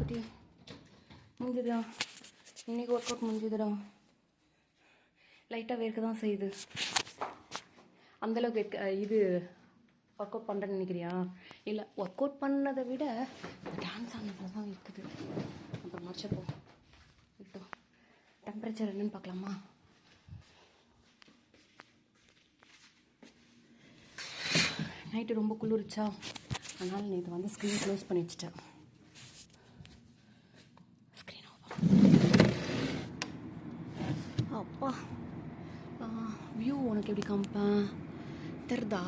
குட்டி முடிஞ்சுதா? இன்றைக்கி ஒர்க் அவுட் முடிஞ்சுதுடா. லைட்டாக வேர்க்க தான் செய்யுது. அந்தளவுக்கு இது ஒர்க் அவுட் பண்ணுறேன்னு நினைக்கிறியா? இல்லை, ஒர்க் அவுட் பண்ணதை விட டான்ஸ் ஆனதில் தான் இருக்குது. அப்போ மறைச்சப்போ இப்போ டெம்பரேச்சர் என்னன்னு பார்க்கலாமா? நைட்டு ரொம்ப குளிர்ச்சா, அதனால் நேற்று வந்து ஸ்க்ரீன் க்ளோஸ் பண்ணி வச்சுட்டேன். அப்பா, வியூ உனக்கு எப்படி காமிப்பேன் தெரிதா?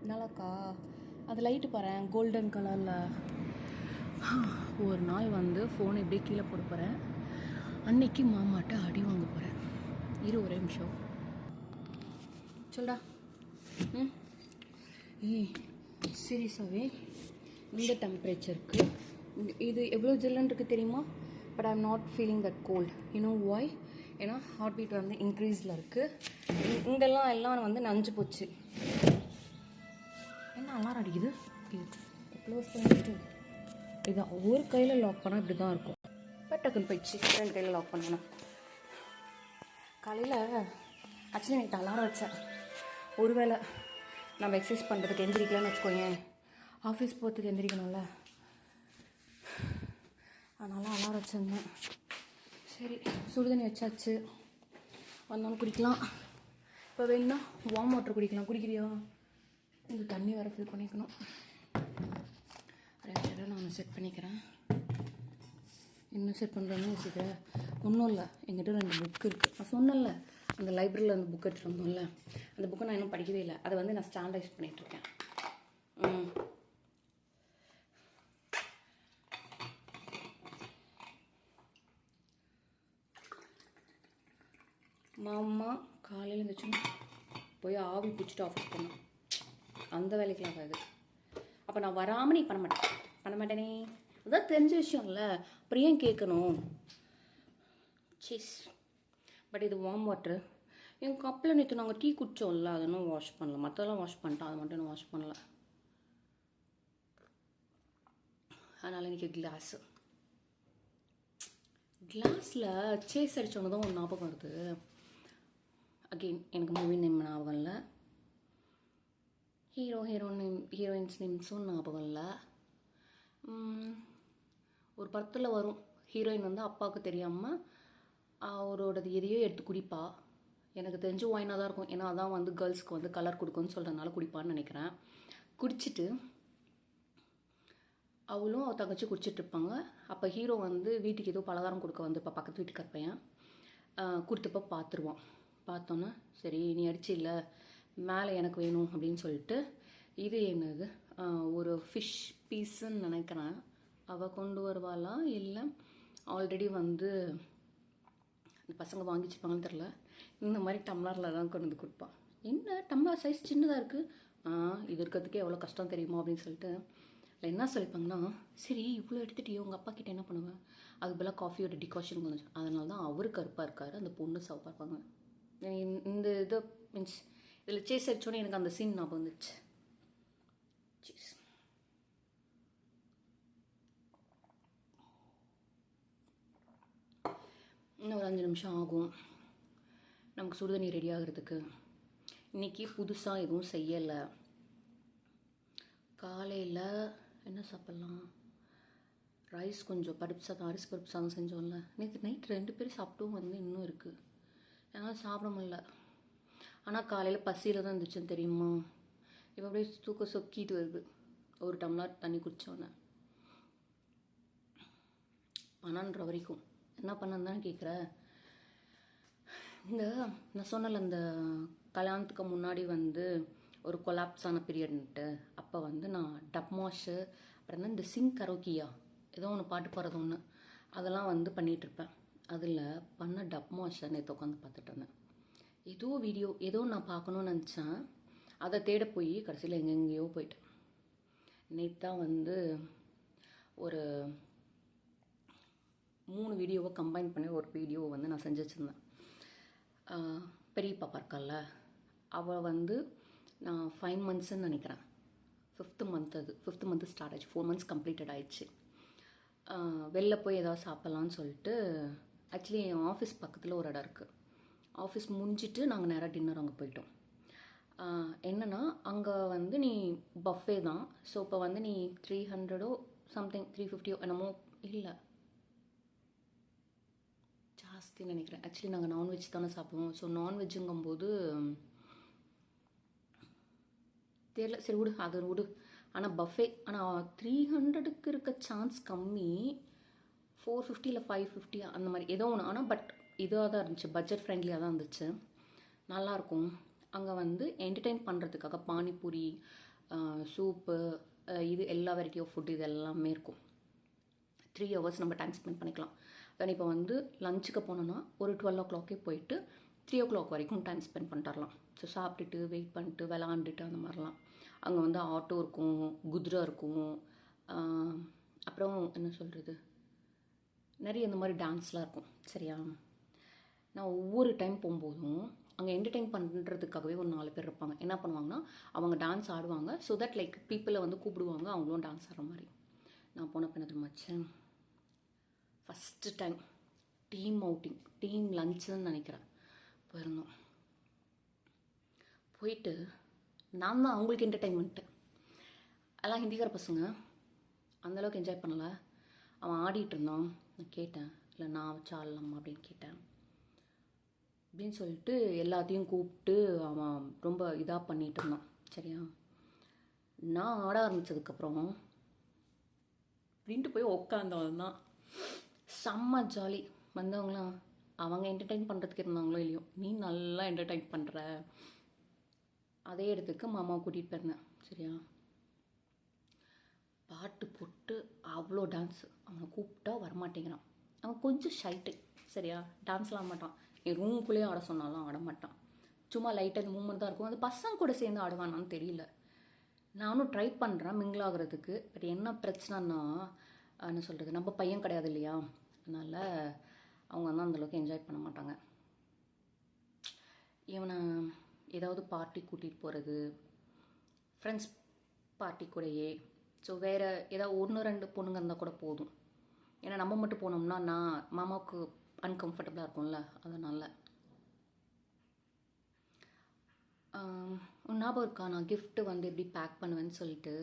நல்லாக்கா? அது லைட்டு பாரு, கோல்டன் கலரில். ஒரு நாள் வந்து ஃபோனை எப்படியே கீழே போட போகிறேன். அன்னைக்கு மாமாட்ட அடி வாங்க போகிறேன். ஒரே நிமிஷம் சொல்டா. சீரியஸாகவே இந்த டெம்பரேச்சருக்கு இது எவ்வளோ ஜில்லுன்னு இருக்குது தெரியுமா? But I am not feeling that cold. You know why? ஏன்னா ஹார்ட் பீட் வந்து இன்க்ரீஸில் இருக்குது. இங்கெல்லாம் எல்லாம் வந்து நஞ்சு போச்சு. என்ன அலாரம் அடிக்குது? க்ளோஸ் பண்ணிட்டு இதை ஒரு கையில் லாக் பண்ணால் இப்படி தான் இருக்கும். பட் டக்குன்னு போயிடுச்சு. 2 கையில் லாக் பண்ணணும். காலையில் ஆக்சுவலி எனக்கு அலாரம் வச்சேன். ஒருவேளை நம்ம எக்ஸசைஸ் பண்ணுறதுக்கு எந்திரிக்கலான்னு வச்சுக்கோங்க, ஆஃபீஸ் போகிறதுக்கு எந்திரிக்கணும்ல, அதனால் அலாரம் வச்சுருந்தேன். சரி, சுடுதண்ணி வச்சாச்சு, வந்தாலும் குடிக்கலாம். இப்போ வேணுன்னா வார்ம் வாட்டர் குடிக்கலாம். குடிக்கிறியா? இந்த தண்ணி வர ஃபில் பண்ணிக்கணும். 2 இடம் நான் செட் பண்ணிக்கிறேன். இன்னும் செட் பண்ணுறேன்னு வச்சுக்கிறேன். ஒன்றும் இல்லை, எங்கிட்ட 2 புக் இருக்குது. நான் சொன்னேன்ல, அந்த லைப்ரரியில் அந்த புக் எடுத்துகிட்டு வந்தோம்ல, அந்த புக்கை நான் இன்னும் படிக்கவே இல்லை. அதை வந்து நான் ஸ்டாண்டர்டைஸ் பண்ணிகிட்ருக்கேன். மாமா காலையில் இருந்துச்சு போய் ஆவி பிடிச்சிட்டு ஆஃபீஸ் போனோம். அந்த வேலைக்கெலாம் ஆகாது. அப்போ நான் வராமல் நீ பண்ண மாட்டேனே. அதான் தெரிஞ்ச விஷயம் இல்லை, அப்புறம் ஏன் கேட்கணும்? சீஸ். பட் இது வார்ம் வாட்ரு. எங்கள் கப்பில் நேற்று நாங்கள் டீ குடித்தோம்ல, அதை இன்னும் வாஷ் பண்ணல. மற்றதெல்லாம் வாஷ் பண்ணிட்டோம், அதை மட்டும் நான் வாஷ் பண்ணல. அதனால் இன்றைக்கி கிளாஸில் சேஸ் அடித்தவங்க தான் ஒரு ஞாபகம் வருது. அகெயின் எனக்கு மூவி நேம் ஞாபகம் இல்லை, ஹீரோயின்ஸ் நேம்ஸும் ஞாபகம் இல்லை. ஒரு படத்தில் வரும், ஹீரோயின் வந்து அப்பாவுக்கு தெரியாமல் அவரோடது எதையோ எடுத்து குடிப்பா. எனக்கு தெரிஞ்சு ஒயினாக தான் இருக்கும், ஏன்னா அதான் வந்து கேர்ள்ஸ்க்கு வந்து கலர் கொடுக்குன்னு சொல்கிறதுனால குடிப்பான்னு நினைக்கிறேன். குடிச்சிட்டு அவளும் அவள் தங்கச்சி குடிச்சிட்ருப்பாங்க. அப்போ ஹீரோ வந்து வீட்டுக்கு ஏதோ பலகாரம் கொடுக்க வந்து இப்போ பக்கத்து வீட்டுக்கு பையன் கொடுத்தப்போ பார்த்துருவான். பார்த்தோன்னே சரி நீ அடிச்சு இல்லை, மேலே எனக்கு வேணும் அப்படின்னு சொல்லிட்டு, இது என்னது ஒரு ஃபிஷ் பீஸுன்னு நினைக்கிறேன், அவள் கொண்டு வருவாளா இல்லை ஆல்ரெடி வந்து பசங்க வாங்கி வச்சுப்பாங்கன்னு தெரில. இந்த மாதிரி டம்ளரில் தான் கொண்டு வந்து கொடுப்பான். என்ன டம்ளர் சைஸ் சின்னதாக இருக்குது, இது இருக்கிறதுக்கே எவ்வளோ கஷ்டம் தெரியுமா அப்படின்னு சொல்லிட்டு. இல்லை என்ன சொல்லிப்பாங்கன்னா, சரி இவ்வளோ எடுத்துகிட்டியோ உங்கள் அப்பா கிட்டே என்ன பண்ணுவேன், அது போல் காஃபியோட டிகாஷன் வந்துச்சு. அதனால தான் அவர் கருப்பாக இருக்கார், அந்த பொண்ணு சவப்பாக இருப்பாங்க. இந்த இது மீன்ஸ் இதில் சேஸ் அடிச்சோன்னே எனக்கு அந்த சீன் ஞாபகம் வந்துச்சு. சீஸ். இன்னும் ஒரு 5 நிமிஷம் ஆகும் நமக்கு சுடுதண்ணி ரெடி ஆகிறதுக்கு. இன்றைக்கி புதுசாக எதுவும் செய்யலை. காலையில் என்ன சாப்பிட்லாம்? ரைஸ் கொஞ்சம் பருப்பு சாதம், அரிசி பருப்பு சாதம் செஞ்சோம்ல, நேற்று நைட் 2 பேர் சாப்பிட்டும் வந்து இன்னும் இருக்குது. என்னால் சாப்பிட முடியல. ஆனால் காலையில் பசியில் தான் இருந்துச்சுன்னு தெரியுமா. இப்போ அப்படியே தூக்கம் சொக்கிட்டு வருது. ஒரு டம்ளர் தண்ணி குடித்தோன்னே 12:30 வரைக்கும் என்ன பண்ணன்னு தானே கேட்குற. இந்த நான் சொன்னல, இந்த கல்யாணத்துக்கு முன்னாடி வந்து ஒரு கொலாப்ஸ் ஆன பீரியட்ன்ட்டு, அப்போ வந்து நான் டப்மாஷு அப்புறம் தான் இந்த சிங் கரோக்கியா ஏதோ ஒன்று பாட்டு பாடுறது ஒன்று, அதெல்லாம் வந்து பண்ணிகிட்ருப்பேன். அதில் பண்ண டப்மாஷை நேற்று உட்காந்து பார்த்துட்டு இருந்தேன். ஏதோ வீடியோ ஏதோ நான் பார்க்கணுன்னு நினச்சேன், அதை தேட போய் கடைசியில் எங்கெங்கேயோ போயிட்டேன். நேற்று தான் வந்து ஒரு 3 வீடியோவை கம்பைன் பண்ணி ஒரு வீடியோவை வந்து நான் செஞ்சு வச்சுருந்தேன். பெரிய பாப்பா இருக்கால, அவள் வந்து நான் 5 மந்த்ஸ்ன்னு நினைக்கிறேன், 5th மந்த், அது 5th மந்த் ஸ்டார்ட் ஆச்சு, 4 மந்த்ஸ் கம்ப்ளீட்டட் ஆயிடுச்சு. வெளில போய் ஏதாவது சாப்பிட்லான்னு சொல்லிட்டு, ஆக்சுவலி என் ஆஃபீஸ் பக்கத்தில் ஒரு இடம் இருக்குது. ஆஃபீஸ் முடிஞ்சிட்டு நாங்கள் நேராக டின்னர் அங்கே போயிட்டோம். என்னென்னா அங்கே வந்து நீ பஃபே தான். ஸோ இப்போ வந்து நீ 300 சம்திங் 350 என்னமோ, இல்லை ஜாஸ்தின்னு நினைக்கிறேன். ஆக்சுவலி நாங்கள் நான்வெஜ் தானே சாப்பிடுவோம். ஸோ நான்வெஜ்ஜுங்கும்போது தெரியல, சரி விடு, அது விடு. ஆனால் பஃபே, ஆனால் 300க்கு இருக்க சான்ஸ் கம்மி. 450 இல்லை 550 அந்த மாதிரி ஏதோ ஒன்று. ஆனால் பட் இதாக தான் இருந்துச்சு, பட்ஜெட் ஃப்ரெண்ட்லியாக தான் இருந்துச்சு, நல்லாயிருக்கும். அங்கே வந்து என்டர்டெயின் பண்ணுறதுக்காக பானிபூரி, சூப்பு, இது எல்லா வெரைட்டி ஆஃப் ஃபுட் இது எல்லாமே இருக்கும். 3 ஹவர்ஸ் நம்ம டைம் ஸ்பெண்ட் பண்ணிக்கலாம். தென் இப்போ வந்து லஞ்சுக்கு போனோன்னா ஒரு 12 o'clock போயிட்டு 3 o'clock வரைக்கும் டைம் ஸ்பெண்ட் பண்ணிட்டு வரலாம். ஸோ சாப்பிட்டுட்டு வெயிட் பண்ணிட்டு விளாண்டுட்டு அந்த மாதிரிலாம். அங்கே வந்து ஆட்டோ இருக்கும், குதிரை இருக்கும், அப்புறம் என்ன சொல்கிறது, நிறைய இந்த மாதிரி டான்ஸ்லாம் இருக்கும். சரியா, நான் ஒவ்வொரு டைம் போகும்போதும் அங்கே என்டர்டெயின் பண்ணுறதுக்காகவே ஒரு 4 பேர் இருப்பாங்க. என்ன பண்ணுவாங்கன்னா அவங்க டான்ஸ் ஆடுவாங்க. ஸோ தட் லைக் பீப்புளை வந்து கூப்பிடுவாங்க, அவங்களும் டான்ஸ் ஆடுற மாதிரி. நான் போன பின்ன திரும்பிச்சேன் first time team outing, team லஞ்சுன்னு நினைக்கிறேன் போயிருந்தோம். போயிட்டு நான் தான் அவங்களுக்கு என்டர்டெயின்மெண்ட்டு. எல்லாம் ஹிந்திக்கார பசங்க, அந்தளவுக்கு என்ஜாய் பண்ணல. அவன் ஆடிட்டு இருந்தான். நான் கேட்டேன், இல்லை நான் வச்சு ஆடலாமா அப்படின்னு கேட்டேன். அப்படின்னு சொல்லிட்டு எல்லாத்தையும் கூப்பிட்டு அவன் ரொம்ப இதாக பண்ணிகிட்டு இருந்தான். சரியா, நான் ஆட ஆரம்பித்ததுக்கப்புறம் அப்படின்ட்டு போய் உட்காந்தவன் தான். செம்ம ஜாலி. வந்தவங்களாம் அவங்க என்டர்டெயின் பண்ணுறதுக்கு இருந்தாங்களோ இல்லையோ, நீ நல்லா என்டர்டெயின் பண்ணுற. அதே இடத்துக்கு மாமாவை கூட்டிகிட்டு போயிருந்தேன். சரியா, பாட்டு போட்டு அவ்வளோ டான்ஸு. அவனை கூப்பிட்டா வரமாட்டேங்கிறான். அவன் கொஞ்சம் ஷைட்டு. சரியா, டான்ஸ்லாம் ஆட மாட்டான். என் ரூமுக்குள்ளேயே ஆட சொன்னாலும் ஆட மாட்டான். சும்மா லைட்டாக மூமெண்ட் தான் இருக்கும். அது பசங்க கூட சேர்ந்து ஆடுவானான்னு தெரியல. நானும் ட்ரை பண்ணுறேன் மிங்கிள் ஆகிறதுக்கு. பட் என்ன பிரச்சனைன்னா, என்ன சொல்கிறது, நம்ம பையன் கிடையாது இல்லையா, அதனால் அவங்க வந்து அந்தளவுக்கு என்ஜாய் பண்ண மாட்டாங்க. இவனை ஏதாவது பார்ட்டி கூட்டிகிட்டு போகிறது, ஃப்ரெண்ட்ஸ் பார்ட்டி கூடயே. ஸோ வேறு ஏதாவது 1-2 பொண்ணுங்க இருந்தால் கூட போதும். ஏன்னா நம்ம மட்டும் போனோம்னா நான் மாமாவுக்கு அன்கம்ஃபர்டபுளாக இருக்கும்ல, அதனால். ஞாபகம் இருக்கா, நான் கிஃப்ட்டு வந்து எப்படி பேக் பண்ணுவேன்னு சொல்லிட்டு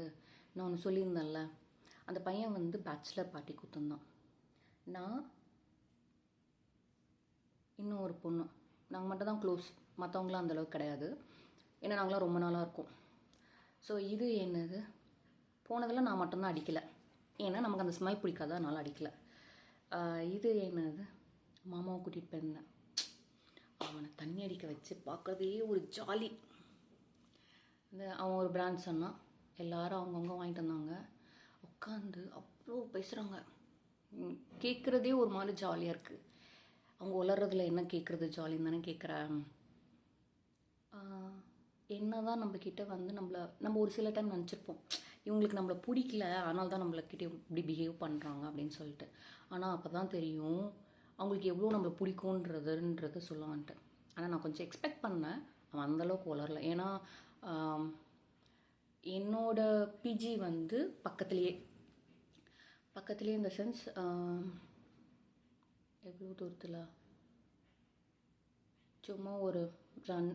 நான் ஒன்று சொல்லியிருந்தேன்ல. அந்த பையன் வந்து பேச்சுலர் பார்ட்டி கொடுத்துருந்தான். நான் இன்னும் ஒரு பொண்ணு, நாங்கள் மட்டும் தான் க்ளோஸ், மற்றவங்களாம் அந்தளவுக்கு கிடையாது. ஏன்னா நாங்களாம் ரொம்ப நாளாக இருக்கோம். ஸோ இது என்னது, போனதில் நான் மட்டும்தான் அடிக்கலை. ஏன்னா நமக்கு அந்த ஸ்மெல் பிடிக்காத, அதனால் அடிக்கலை. இது என்னது, மாமாவை கூட்டிகிட்டு போயிருந்தேன். அவனை தண்ணி அடிக்க வச்சு பார்க்குறதே ஒரு ஜாலி. அவன் ஒரு பிராண்ட் சொன்னான், எல்லோரும் அவங்கவுங்க வாங்கிட்டு வந்தாங்க. உட்காந்து அவ்வளோ பேசுகிறாங்க. கேட்குறதே ஒரு மாதிரி ஜாலியாக இருக்குது. அவங்க உளறதுல என்ன கேட்குறது ஜாலின்னு தானே கேட்குறேன். என்ன தான் நம்மக்கிட்ட வந்து நம்ம ஒரு சில டைம் நினச்சிருப்போம், இவங்களுக்கு நம்மளை பிடிக்கல, அதனால தான் நம்மளக்கிட்ட இப்படி பிஹேவ் பண்ணுறாங்க அப்படின்னு சொல்லிட்டு. ஆனால் அப்போ தான் தெரியும் அவங்களுக்கு எவ்வளோ நம்மளை பிடிக்குன்றதுன்றதை சொல்லுவான்ட்டு. ஆனால் நான் கொஞ்சம் எக்ஸ்பெக்ட் பண்ணேன், அவன் அந்தளவுக்கு வளரல. ஏன்னா என்னோட பிஜி வந்து பக்கத்துலேயே இந்த சென்ஸ் எவ்வளோ தூரத்தில், சும்மா ஒரு ரன்,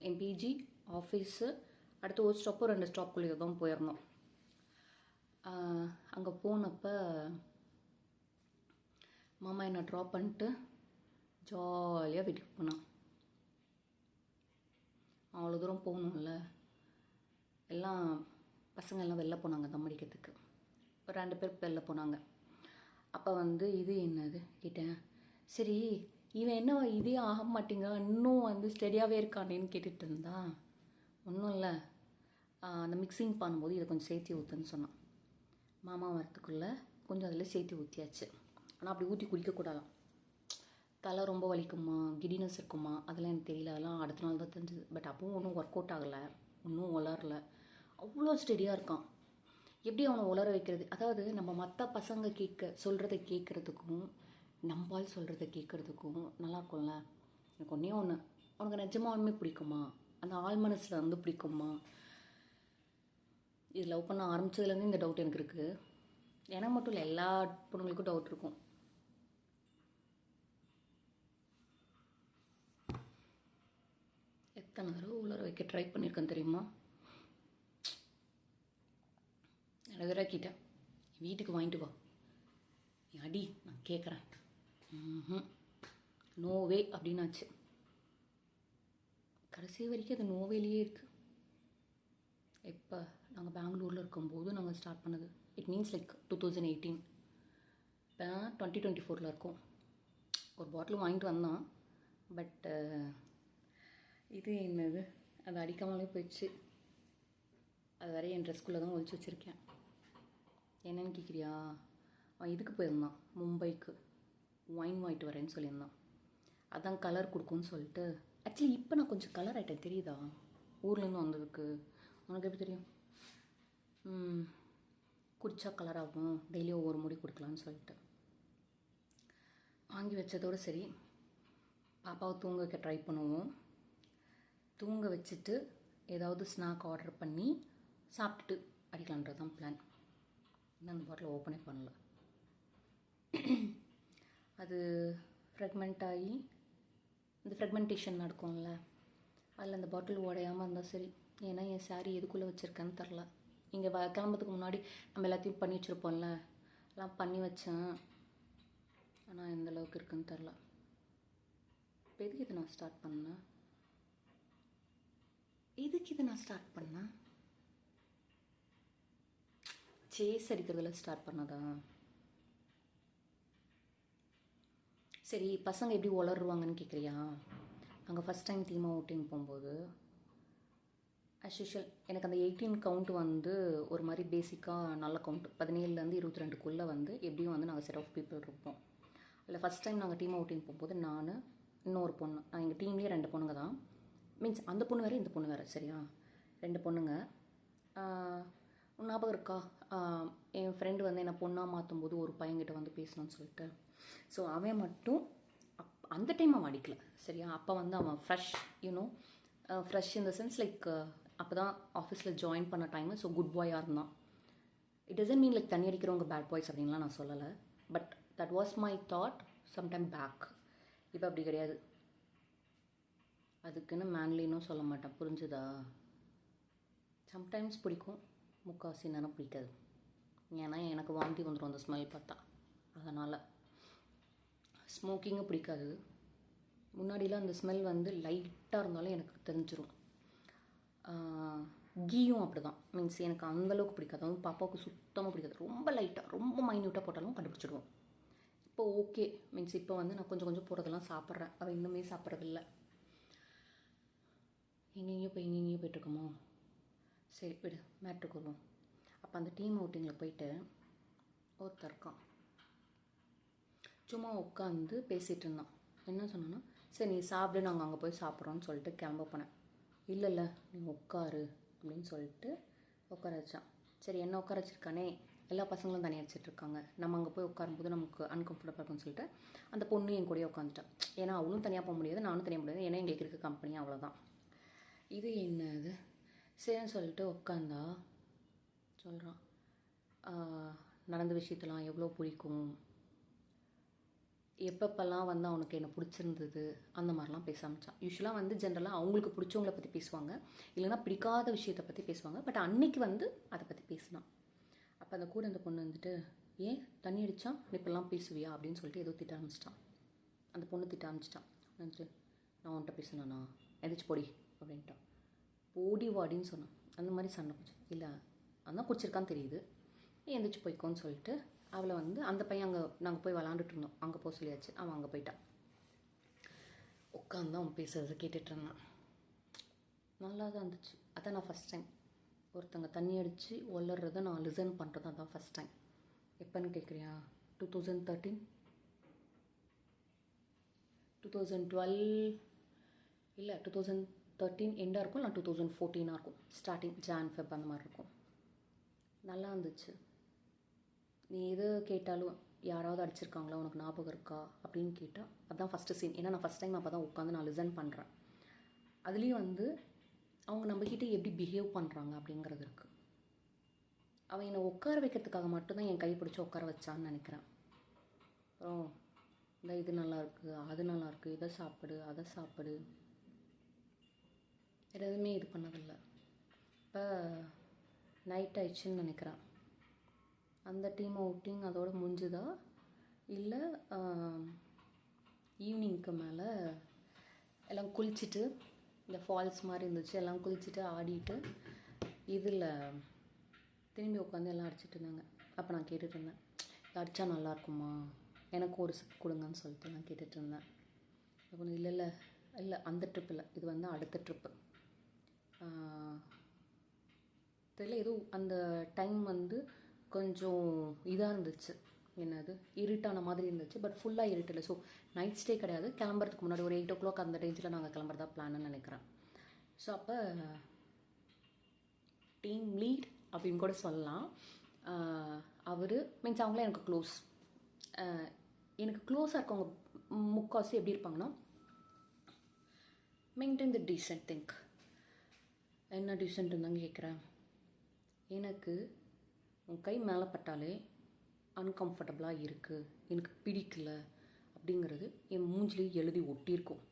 என் பிஜி ஆஃபீஸு அடுத்து ஒரு ஸ்டாப்போ 2 ஸ்டாப்புக்குள்ளேயே தான் போயிருந்தோம். அங்கே போனப்போ மாமா என்னை ட்ராப் பண்ணிட்டு ஜாலியாக வீட்டுக்கு போனான். அவ்வளோ தூரம் போகணும்ல, எல்லாம் பசங்க எல்லாம் வெளில போனாங்க தம் அடிக்கிறதுக்கு. ஒரு 2 பேர் வெளில போனாங்க. அப்போ வந்து இது என்னது கேட்டேன். சரி இவன் என்ன இதே ஆக மாட்டேங்க, இன்னும் வந்து ஸ்டெடியாகவே இருக்கானேன்னு கேட்டுட்டு இருந்தா. ஒன்றும் இல்லை, அந்த மிக்சிங் பண்ணும்போது இதை கொஞ்சம் சேர்த்தி ஊற்றுன்னு சொன்னான். மாமா வரத்துக்குள்ளே கொஞ்சம் அதில் சேர்த்து ஊற்றியாச்சு. ஆனால் அப்படி ஊற்றி குடிக்கக்கூடாதான், தலை ரொம்ப வலிக்குமா, கிடினஸ் இருக்குமா, அதெல்லாம் எனக்கு தெரியல. அதெல்லாம் அடுத்த நாள் தான் தெரிஞ்சுது. பட் அப்பவும் ஒன்றும் ஒர்க் அவுட் ஆகலை, ஒன்றும் உளரல. அவ்வளோ ஸ்டெடியாக இருக்கான். எப்படி அவனை உளர வைக்கிறது, அதாவது நம்ம மற்ற பசங்க சொல்கிறத கேட்குறதுக்கும் நம்பால் சொல்கிறத கேட்குறதுக்கும் நல்லாயிருக்கும்ல. எனக்கு ஒன்றே ஒன்று, உனக்கு நிஜமாலுமே பிடிக்குமா, அந்த ஆள் மனசில் வந்து பிடிக்குமா. இது லவ் பண்ண ஆரம்பித்ததுலேருந்து இந்த டவுட் எனக்கு இருக்குது. எனக்கு மட்டும் இல்லை, எல்லா பொண்ணுங்களுக்கும் டவுட் இருக்கும். எத்தனை தடவை உலர வைக்க ட்ரை பண்ணியிருக்கேன் தெரியுமா? நிறைய தடவை கேட்டேன், வீட்டுக்கு வாங்கிட்டு வா, அடி, நான் கேட்குறேன். நோவே அப்படின்னாச்சு. கடைசி வரைக்கும் அது நோவேலேயே இருக்குது. எப்போ நாங்கள் பெங்களூரில் இருக்கும்போது நாங்கள் ஸ்டார்ட் பண்ணது. It means like 2018. இப்போ 2024 இருக்கோம். ஒரு பாட்டில் வாங்கிட்டு வந்தான், பட்டு இது என்னது, அது அடிக்காமலே போயிடுச்சு. அது வரையும் என் ட்ரெஸ்க்குள்ளே தான் ஒழிச்சு வச்சுருக்கேன். என்னன்னு கேட்குறியா? அவன் இதுக்கு போயிருந்தான், மும்பைக்கு ஒயின் வாங்கிட்டு வரேன்னு சொல்லியிருந்தான். அதான் கலர் கொடுக்கும்னு சொல்லிட்டு. ஆக்சுவலி இப்போ நான் கொஞ்சம் கலர் ஆகிட்டேன், தெரியுதா? ஊர்லேருந்து வந்ததுக்கு. உனக்கு எப்படி தெரியும்? குடிச்சா கலர் ஆகும், டெய்லியும் ஒவ்வொரு முடி கொடுக்கலான்னு சொல்லிட்டு வாங்கி வச்சதோடு சரி. பாப்பாவை தூங்க வைக்க ட்ரை பண்ணுவோம். தூங்க வச்சுட்டு ஏதாவது ஸ்நாக் ஆர்டர் பண்ணி சாப்பிட்டுட்டு அடிக்கலான்றது தான் பிளான். இன்னும் அந்த பாட்டில் ஓப்பனே பண்ணல. அது ஃப்ரெக்மெண்ட் ஆகி இந்த ஃப்ரெக்மெண்டேஷன் நடக்கும்ல, அதில் அந்த பாட்டில் உடையாமல் இருந்தால் சரி. ஏன்னா என் சாரீ எதுக்குள்ளே வச்சுருக்கேன்னு தெரில. இங்கே கிளம்புறதுக்கு முன்னாடி நம்ம எல்லாத்தையும் பண்ணி வச்சுருப்போம்ல, எல்லாம் பண்ணி வச்சேன். ஆனால் எந்த அளவுக்கு இருக்குன்னு தெரில. இப்போ எதுக்கு இதை நான் ஸ்டார்ட் பண்ணேன்? சேஸ் அடிக்கிறதுல ஸ்டார்ட் பண்ணதா? சரி, பசங்க எப்படி வளருவாங்கன்னு கேட்குறியா? நாங்கள் ஃபஸ்ட் டைம் தீமா அவுட்டிங் போகும்போது ஆஸ் யூஷுவல் எனக்கு அந்த 18 கவுண்ட் வந்து ஒரு மாதிரி பேசிக்காக நல்ல கவுண்ட். 17லேருந்து 22க்குள்ளே வந்து எப்படியும் வந்து நாங்கள் செட் ஆஃப் பீப்புள் இருப்போம். அதில் ஃபஸ்ட் டைம் நாங்கள் டீம் அவுட்டிங் போகும்போது நான் இன்னொரு பொண்ணு, நான் எங்கள் டீம்லேயே 2 பொண்ணுங்க தான். மீன்ஸ் அந்த பொண்ணு வேறு இந்த பொண்ணு வேறு, சரியா? 2 பொண்ணுங்க. ஞாபகம் இருக்கா? என் ஃப்ரெண்டு வந்து என்னை பொண்ணாக மாற்றும் போது ஒரு பையன்கிட்ட வந்து பேசணும்னு சொல்லிட்டு. ஸோ அவன் மட்டும் அந்த டைம் அவன் அடிக்கலை, சரியா? அப்போ வந்து அவன் fresh, you know, fresh in the sense like அப்போ தான் ஆஃபீஸில் ஜாயின் பண்ண டைமு. ஸோ குட் பாயாக இருந்தான். இட் டசன்ட் மீன் லைக் தண்ணி அடிக்கிறவங்க பேட் பாய்ஸ் அப்படின்லாம் நான் சொல்லலை. But that was my thought sometime back. இப்போ அப்படி கிடையாது. அதுக்குன்னு மேன்லினும் சொல்ல மாட்டேன், புரிஞ்சுதா? சம்டைம்ஸ் பிடிக்கும், முக்கால்வாசி நேரம் பிடிக்காது. ஏன்னா எனக்கு வாந்தி வந்துடும் அந்த ஸ்மெல் பார்த்தா. அதனால் ஸ்மோக்கிங்கும் பிடிக்காது. முன்னாடிலாம் அந்த ஸ்மெல் வந்து லைட்டாக இருந்தாலும் எனக்கு தெரிஞ்சிடும். கீயும் அப்படி தான். மீன்ஸ் எனக்கு அந்தளவுக்கு பிடிக்காது. அதுவும் பாப்பாவுக்கு சுத்தமாக பிடிக்காது. ரொம்ப லைட்டாக, ரொம்ப மைன்யூட்டாக போட்டாலும் கண்டுபிடிச்சிடுவோம். இப்போ ஓகே, மீன்ஸ் இப்போ வந்து நான் கொஞ்சம் கொஞ்சம் போகிறதெல்லாம் சாப்பிட்றேன். அவள் இன்னுமே சாப்பிட்றதில்ல. எங்கெங்கேயோ போயிட்டுருக்கோமோ? சரி விடு, மேட்ருக்கு வருவோம். அப்போ அந்த டீம் அவுட்டிங்கில் போயிட்டு ஒருத்தர் இருக்கான், சும்மா உட்காந்து பேசிகிட்டு இருந்தான். என்ன சொன்னான்னா, சரி நீ சாப்பிடு, நாங்கள் அங்கே போய் சாப்பிட்றோன்னு சொல்லிட்டு கிளம்ப போனேன். இல்லை நீ உட்காரு அப்படின்னு சொல்லிட்டு உட்கார வச்சான். சரி, என்ன உட்கார வச்சிருக்கானே, எல்லா பசங்களும் தண்ணி அடிச்சிட்ருக்காங்க, நம்ம அங்கே போய் உட்காரும்போது நமக்கு அன்கம்ஃபர்டபுளாக இருக்குன்னு சொல்லிட்டு அந்த பொண்ணு என் கூடயே உட்காந்துட்டான். ஏன்னா அவளும் தனியாக போக முடியாது, நானும் தனியாக முடியாது. ஏன்னா எங்களுக்கு இருக்க கம்பெனி அவ்வளோதான். இது என்னது சரின்னு சொல்லிட்டு உட்காந்தா சொல்கிறான், நடந்த விஷயத்தெல்லாம் எவ்வளோ பிடிக்கும், எப்பப்பெல்லாம் வந்து அவனுக்கு என்ன பிடிச்சிருந்தது, அந்த மாதிரிலாம் பேச ஆரம்பித்தான். யூஸ்வலாக வந்து ஜென்ரலாக அவங்களுக்கு பிடிச்சவங்கள பற்றி பேசுவாங்க, இல்லைனா பிடிக்காத விஷயத்தை பற்றி பேசுவாங்க. பட் அன்னைக்கு வந்து அதை பற்றி பேசினான். அப்போ அந்த கூட அந்த பொண்ணு வந்துட்டு, ஏன் தண்ணி அடித்தா இப்பெல்லாம் பேசுவியா அப்படின்னு சொல்லிட்டு ஏதோ திட்ட ஆரம்பிச்சிட்டான். அந்த பொண்ணு திட்ட ஆரம்பிச்சிட்டான். வந்துட்டு, நான் உன்கிட்ட பேசினானா, எதிர்த்து போடி அப்படின்ட்டான். போடி வாடின்னு சொன்னான். அந்த மாதிரி சண்டை போச்சு. இல்லை அதான் குடிச்சிருக்கான்னு தெரியுது, எந்திரிச்சு போய்க்கோன்னு சொல்லிட்டு அவளை வந்து அந்த பையன் அங்கே நாங்கள் போய் விளாண்டுட்டு இருந்தோம், அங்கே போக சொல்லியாச்சு. அவன் அங்கே போயிட்டான். உட்காந்து அவன் பேசுறதை கேட்டுட்டு இருந்தான். நல்லா தான் இருந்துச்சு. அதான் நான் ஃபஸ்ட் டைம் ஒருத்தங்க தண்ணி அடித்து வளர்றதை நான் லிசன் பண்ணுறது அதான் ஃபஸ்ட் டைம். எப்போன்னு கேட்குறியா? 2013, 2012 இல்லை 2013 எண்டாக இருக்கும், இல்லை 2014 இருக்கும். ஸ்டார்டிங் ஜான் ஃபெப் அந்த மாதிரி இருக்கும். நல்லா இருந்துச்சு. நீ எது கேட்டாலும் யாராவது அடிச்சிருக்காங்களா, உனக்கு ஞாபகம் இருக்கா அப்படின்னு கேட்டால் அதுதான் ஃபஸ்ட்டு சீன். ஏன்னா நான் ஃபஸ்ட் டைம் அப்போ தான் உட்காந்து நான் லிசன் பண்ணுறேன். அதுலேயும் வந்து அவங்க நம்மக்கிட்ட எப்படி பிஹேவ் பண்ணுறாங்க அப்படிங்கிறது இருக்குது. அவன் என்னை உட்கார வைக்கிறதுக்காக மட்டும்தான் என் கை பிடிச்சி உட்கார வச்சான்னு நினைக்கிறேன். அப்புறம் இந்த இது நல்லாயிருக்கு, அது நல்லாயிருக்கு, இதை சாப்பிடு, அதை சாப்பிடு, எதுவுமே இது பண்ணதில்லை. இப்போ நைட் ஆயிடுச்சுன்னு நினைக்கிறேன். அந்த டீம் அவுட்டிங் அதோட முடிஞ்சுதா இல்லை ஈவினிங்க்கு மேலே எல்லாம் குளிச்சுட்டு, இந்த ஃபால்ஸ் மாதிரி இருந்துச்சு, எல்லாம் குளிச்சுட்டு ஆடிட்டு இதில் திரும்பி உட்காந்து எல்லாம் அடிச்சிட்டு இருந்தாங்க. அப்போ நான் கேட்டுட்டு இருந்தேன், அடித்தா நல்லாயிருக்குமா, எனக்கு ஒரு சிப் கொடுங்கன்னு சொல்லிட்டு நான் கேட்டுட்டு இருந்தேன். அப்புறம் இல்லை இல்லை இல்லை அந்த ட்ரிப் இல்லை, இது வந்து அடுத்த ட்ரிப்பு. தெரியல, ஏதோ அந்த டைம் வந்து கொஞ்சம் இதாக இருந்துச்சு, என்னது இருட்டான மாதிரி இருந்துச்சு. பட் ஃபுல்லாக இருட்டில்லை. ஸோ நைட் ஸ்டே கிடையாது, கிளம்புறதுக்கு முன்னாடி ஒரு 8 o'clock அந்த ரேஞ்சில் நாங்கள் கிளம்புறதா பிளான்னு நினைக்கிறேன். ஸோ அப்போ டீம் லீட் அப்படின்னு கூட சொல்லலாம். அவர் மீன்ஸ் அவங்களே எனக்கு க்ளோஸ். எனக்கு க்ளோஸாக இருக்கவங்க முக்கால்வாசி எப்படி இருப்பாங்கன்னா, மெயின்டைன் த டீசென்ட் திங்க். என்ன டீசென்ட் இருந்தாங்க கேட்குறேன். எனக்கு உன் கை மேலே பட்டாலே அன்கம்ஃபர்டபுளாக இருக்குது, எனக்கு பிடிக்கல அப்படிங்கிறது என் மூஞ்சிலே எழுதி ஒட்டியிருக்கும்.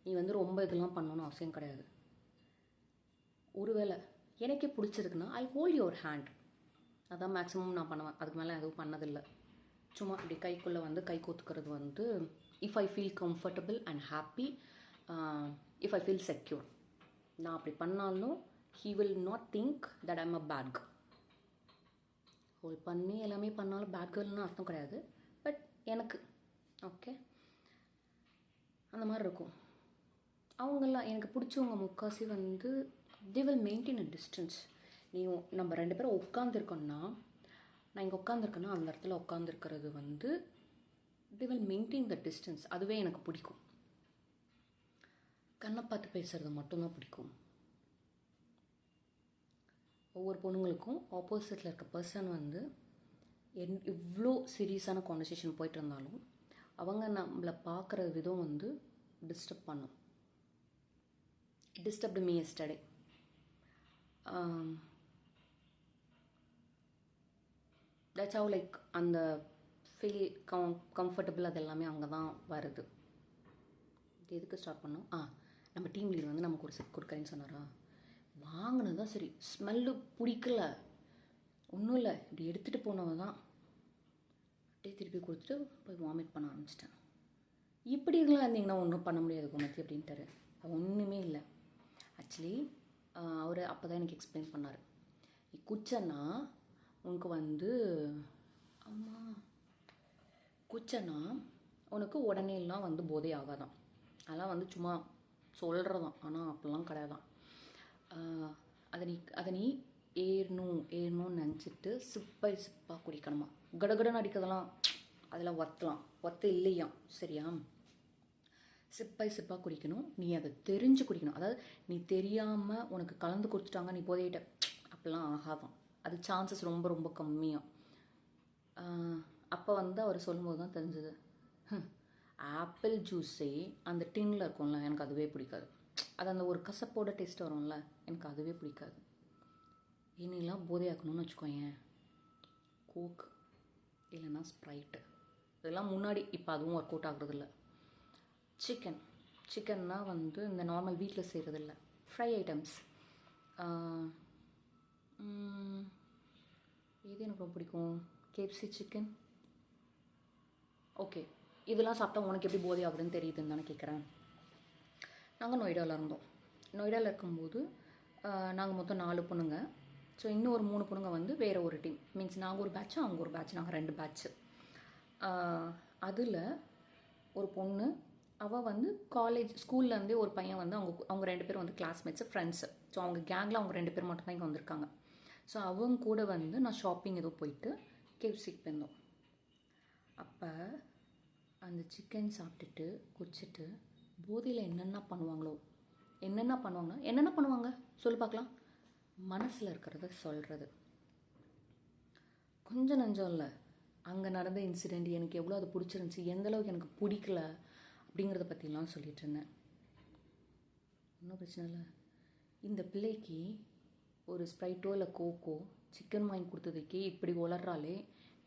நீ வந்து ரொம்ப இதெல்லாம் பண்ணணுன்னு அவசியம் கிடையாது. ஒருவேளை எனக்கே பிடிச்சிருக்குன்னா ஐ ஹோல்ட் யுவர் ஹேண்ட். அதான் மேக்ஸிமம் நான் பண்ணுவேன். அதுக்கு மேலே எதுவும் பண்ணதில்லை. சும்மா இப்படி கைக்குள்ளே வந்து கை கோத்துக்கிறது வந்து if I feel comfortable and happy, if I feel secure, நான் அப்படி பண்ணாலும் he will not think that I'm a bad girl. Hold பண்ணி எல்லாமே பண்ணாலும் பேட் கேர்ள்னு அர்த்தம் கிடையாது. பட் எனக்கு ஓகே அந்த மாதிரி இருக்கும். அவங்கெல்லாம் எனக்கு பிடிச்சவங்க முக்காசி வந்து they will maintain a distance. நீ நம்ம 2 பேரும் உட்காந்துருக்கோன்னா, நான் இங்கே உட்காந்துருக்கேன்னா அந்த இடத்துல உட்காந்துருக்கிறது வந்து they will maintain the distance. அதுவே எனக்கு பிடிக்கும். கண்ணை பார்த்து பேசுகிறது மட்டும்தான் பிடிக்கும். ஒவ்வொரு பொண்ணுங்களுக்கும் ஆப்போசிட்டில் இருக்க பர்சன் வந்து இவ்வளோ சீரியஸான கான்வர்சேஷன் போயிட்டு இருந்தாலும் அவங்க நம்மளை பார்க்குற விதம் வந்து டிஸ்டர்ப் பண்ணும். It disturbed me yesterday. That's how like அந்த ஃபீல் கம்ஃபர்டபுள் அது எல்லாமே அங்கே தான் வருது. இது எதுக்கு ஸ்டார்ட் பண்ணோம்? நம்ம டீம் லீடர் வந்து நமக்கு ஒரு சிப் கொடுக்குறேன்னு சொன்னாரா, வாங்கினது தான் சரி, ஸ்மெல்லு பிடிக்கல, ஒன்றும் இல்லை, இப்படி எடுத்துகிட்டு போனவன் தான் அப்படியே திருப்பி கொடுத்துட்டு போய் வாமிட் பண்ண ஆரம்பிச்சிட்டேன். இப்படி இதெல்லாம் இருந்தீங்கன்னா ஒன்றும் பண்ண முடியாது கோமதி அப்படின்ட்டாரு. ஒன்றுமே இல்லை. ஆக்சுவலி அவர் அப்போ தான் எனக்கு எக்ஸ்பிளைன் பண்ணார். நீ குச்சன்னா உனக்கு வந்து குச்சன்னா உனக்கு உடனேலாம் வந்து போதை ஆகாதான், அதெல்லாம் வந்து சும்மா சொல்கிறதான், ஆனால் அப்படிலாம் கிடையாதான். அதை நீ ஏறணும்னு நினச்சிட்டு சிப்பாக குடிக்கணுமா. கடகடன்னு அடிக்கிறதெல்லாம் அதெல்லாம் ஒர்த்து இல்லையா, சரியா? சிப்பாக குடிக்கணும். நீ அதை தெரிஞ்சு குடிக்கணும். அதாவது நீ தெரியாமல் உனக்கு கலந்து கொடுத்துட்டாங்க, நீ போதையிட்ட, அப்படிலாம் ஆகாதான். அது சான்சஸ் ரொம்ப ரொம்ப கம்மியாக. அப்போ வந்து அவர் சொல்லும்போது தான் தெரிஞ்சது, ஆப்பிள் ஜூஸே அந்த டின்னில் இருக்கும்ல, எனக்கு அதுவே பிடிக்காது. அது அந்த ஒரு கசப்போட டேஸ்ட் வரும்ல, எனக்கு அதுவே பிடிக்காது. இனிலாம் போதையாக்கணும்னு வச்சுக்கோயேன், கோக் இல்லைன்னா ஸ்ப்ரைட்டு, இதெல்லாம் முன்னாடி. இப்போ அதுவும் ஒர்க் அவுட் ஆகுறதில்ல. சிக்கன்னா வந்து இந்த நார்மல் வீட்டில் செய்கிறதில்ல, ஃப்ரை ஐட்டம்ஸ். இது எனக்கு ரொம்ப பிடிக்கும், KFC சிக்கன். ஓகே, இதெல்லாம் சாப்பிட்டா உனக்கு எப்படி போதை ஆகுதுன்னு தெரியுதுன்னு தானே கேட்குறேன். நாங்கள் நொய்டாவில் இருந்தோம். நொய்டாவில் இருக்கும்போது நாங்கள் மொத்தம் 4 பொண்ணுங்க. ஸோ இன்னும் ஒரு 3 பொண்ணுங்க வந்து வேறு ஒரு டீம். மீன்ஸ் நாங்கள் ஒரு பேட்ச்சு, அவங்க ஒரு பேட்ச், நாங்கள் 2 பேட்ச்சு. அதில் ஒரு பொண்ணு, அவள் வந்து ஸ்கூல்லேருந்தே ஒரு பையன் வந்து அவங்க 2 பேரும் வந்து கிளாஸ்மேட்ஸு, ஃப்ரெண்ட்ஸு. ஸோ அவங்க கேங்கில் அவங்க 2 பேர் மட்டும்தான் இங்கே வந்திருக்காங்க. ஸோ அவங்க கூட வந்து நான் ஷாப்பிங் ஏதோ போயிட்டு KFCக்கு போயிருந்தோம். அப்போ அந்த சிக்கன் சாப்பிட்டுட்டு குடிச்சிட்டு போதையில் என்னென்ன பண்ணுவாங்க சொல்லி பார்க்கலாம். மனசில் இருக்கிறத சொல்கிறது. கொஞ்சம் நஞ்சம் இல்லை. அங்கே நடந்த இன்சிடெண்ட் எனக்கு எவ்வளோ அது பிடிச்சிருந்துச்சி, எந்தளவுக்கு எனக்கு பிடிக்கல அப்படிங்கிறத பற்றிலாம் சொல்லிகிட்டு இருந்தேன். ஒன்றும் பிரச்சனை இல்லை. இந்த பிள்ளைக்கு ஒரு ஸ்ப்ரைட்டோ இல்லை கோக்கோ சிக்கன் வாங்கி கொடுத்ததுக்கே இப்படி உளறாலே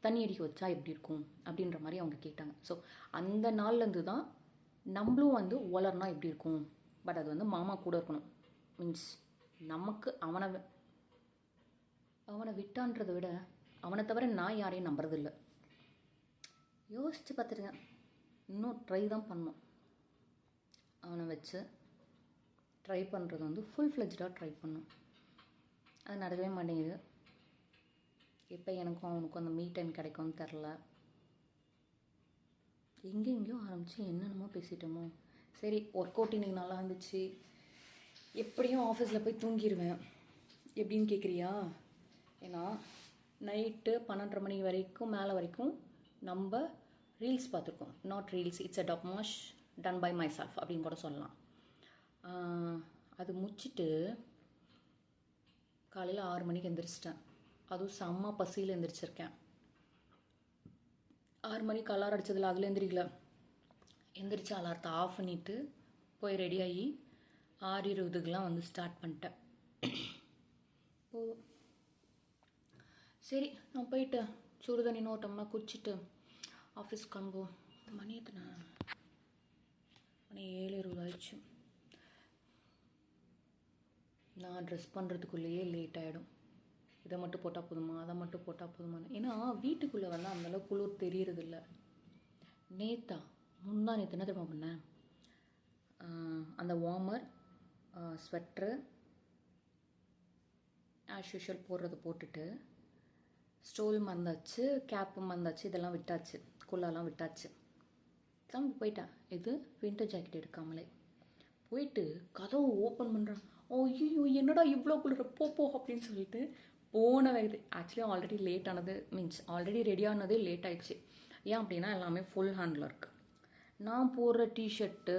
தண்ணி அடிக்க வச்சா எப்படி இருக்கும் அப்படின்ற மாதிரி அவங்க கேட்டாங்க. ஸோ அந்த நாள்லேருந்து தான் நம்மளும் வந்து உளர்னா எப்படி இருக்கும், பட் அது வந்து மாமா கூட இருக்கணும். மீன்ஸ் நமக்கு அவனை விட்டான்றதை விட அவனை தவிர நான் யாரையும் நம்புறதில்ல. யோசித்து பார்த்துருங்க. இன்னும் ட்ரை தான் பண்ணோம். அவனை வச்சு ட்ரை பண்ணுறது வந்து ஃபுல் ஃப்ளெஜ்டாக ட்ரை பண்ணோம். அது நடக்கவே மாட்டேங்குது. எப்போ எனக்கும் அவனுக்கும் அந்த மீ டைம் கிடைக்கும்னு தெரில. எங்கெங்கேயோ ஆரம்பித்து என்னென்னமோ பேசிட்டோமோ. சரி, ஒர்க் அவுட் இன்னைக்கு நல்லா இருந்துச்சு. எப்படியும் ஆஃபீஸில் போய் தூங்கிடுவேன். எப்படின்னு கேட்குறியா? ஏன்னா நைட்டு 12:30 மணி வரைக்கும் மேலே வரைக்கும் நம்ம ரீல்ஸ் பார்த்துருக்கோம். Not reels, it's a Dubsmash done by myself அப்படின்னு கூட சொல்லலாம். அது முடிச்சுட்டு காலையில் 6 மணிக்கு எந்திரிச்சிட்டேன். அதுவும் செம்ம பசியில் எந்திரிச்சிருக்கேன். 6 மணிக்கு அலாரம் அடித்ததில் அதில் எந்திரிச்சு அலாரத்தை ஆஃப் பண்ணிவிட்டு போய் ரெடியாகி 6:20க்குலாம் வந்து ஸ்டார்ட் பண்ணிட்டேன். போதும். சரி, நான் போயிட்டு சுடுதண்ணி நோட்டம்னா குடிச்சிட்டு ஆஃபீஸ் கிளம்புவோம். மணி எத்தனை? மணி 7:20 ஆயிடுச்சு. நான் ட்ரெஸ் பண்ணுறதுக்குள்ளேயே லேட் ஆகிடும். இதை மட்டும் போட்டால் போதுமா, அதை மட்டும் போட்டால் போதுமான்னு. ஏன்னா வீட்டுக்குள்ளே வந்து அந்தளவு குளிர் தெரியறதில்ல. முந்தா நேற்று என்ன தெரியுமா பண்ணேன்? அந்த வார்மர், ஸ்வெட்ரு, ஆஸ் யூஷுவல் போடுறத போட்டுட்டு ஸ்டோல் மறந்தாச்சு, கேப்பு மறந்தாச்சு, இதெல்லாம் விட்டாச்சு, குள்ளாலாம் விட்டாச்சு. கிளம்பி போயிட்டேன். இது வின்டர் ஜாக்கெட் எடுக்காமலே போயிட்டு கதவு ஓப்பன் பண்ணுறேன். ஐயோ என்னடா இவ்வளோ குளிர போ அப்படின்னு சொல்லிட்டு போன வேகுது. ஆக்சுவலி ஆல்ரெடி லேட் ஆனது, மீன்ஸ் ஆல்ரெடி ரெடி ஆனதே லேட் ஆகிடுச்சு. ஏன் அப்படின்னா எல்லாமே ஃபுல் ஹேண்டில் இருக்குது. நான் போடுற டிஷர்ட்டு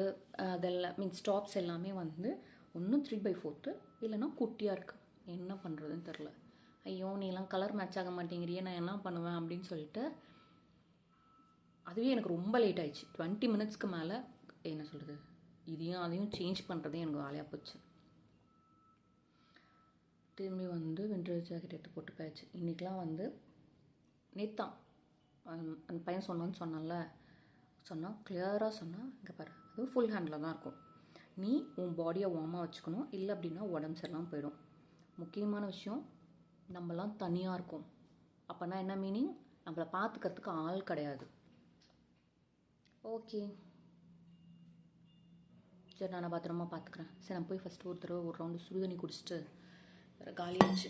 அதெல்லாம் மீன்ஸ் டாப்ஸ் எல்லாமே வந்து ஒன்று 3/4 இல்லைன்னா குட்டியாக இருக்குது. என்ன பண்ணுறதுன்னு தெரில. ஐயோ நீலாம் கலர் மேட்ச் ஆக மாட்டேங்கிறியே, நான் என்ன பண்ணுவேன் அப்படின்னு சொல்லிட்டு அதுவே எனக்கு ரொம்ப லேட் ஆயிடுச்சு. 20 மினிட்ஸ்க்கு மேலே என்ன சொல்கிறது, இதையும் அதையும் சேஞ்ச் பண்ணுறதே எனக்கு வேலையாக போச்சு. திரும்பி வந்து வின்டர் ஜாக்கெட் எடுத்து போட்டு போயாச்சு. இன்றைக்கெலாம் வந்து நேத்தான் அந்த பையன் சொன்னான்ல, சொன்னால் கிளியராக சொன்னால், இங்கே பாரு அது ஃபுல் ஹேண்டில் தான் இருக்கும். நீ உன் பாடியை வார்மாக வச்சுக்கணும், இல்லை அப்படின்னா உடம்பு சரியில்லாமல் போயிடும். முக்கியமான விஷயம், நம்மலாம் தனியாக இருக்கோம். அப்போனா என்ன மீனிங், நம்மளை பார்த்துக்கிறதுக்கு ஆள் கிடையாது. ஓகே சரி, நான் பத்திரமா பார்த்துக்கிறேன். சரி, நான் போய் ஃபஸ்ட்டு ஒரு ரவுண்டு சுடுதண்ணி குடிச்சிட்டு காலியாச்சு.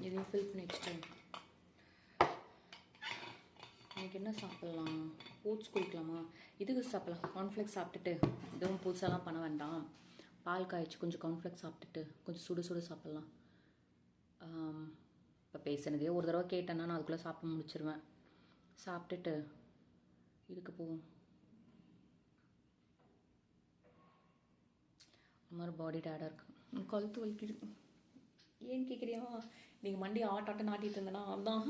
இதையும் ஃபில் பண்ணி வச்சுட்டேன். எனக்கு என்ன சாப்பிட்லாம்? ஓட்ஸ் குடிக்கலாமா? இதுக்கு சாப்பிட்லாம். கார்ன்ஃப்ளெக்ஸ் சாப்பிட்டுட்டு எதுவும் புதுசாலாம் பண்ண வேண்டாம். பால் காய்ச்சி கொஞ்சம் கார்ன்ஃப்ளெக்ஸ் சாப்பிட்டுட்டு கொஞ்சம் சுடு சாப்பிட்லாம். இப்போ பேசுனதே ஒரு தடவை கேட்டேன்னா நான் அதுக்குள்ளே சாப்பிட்டு முடிச்சிருவேன். சாப்பிட்டுட்டு இதுக்கு போவோம். ஒரு மாதிரி பாடி டயர்டாக இருக்குது. கழுத்து வலிக்குது. ஏன்னு கேட்குறியா? நீங்கள் மண்டி ஆட்டாட்டம் நாட்டிகிட்டு இருந்தேன்னா அதுதான்.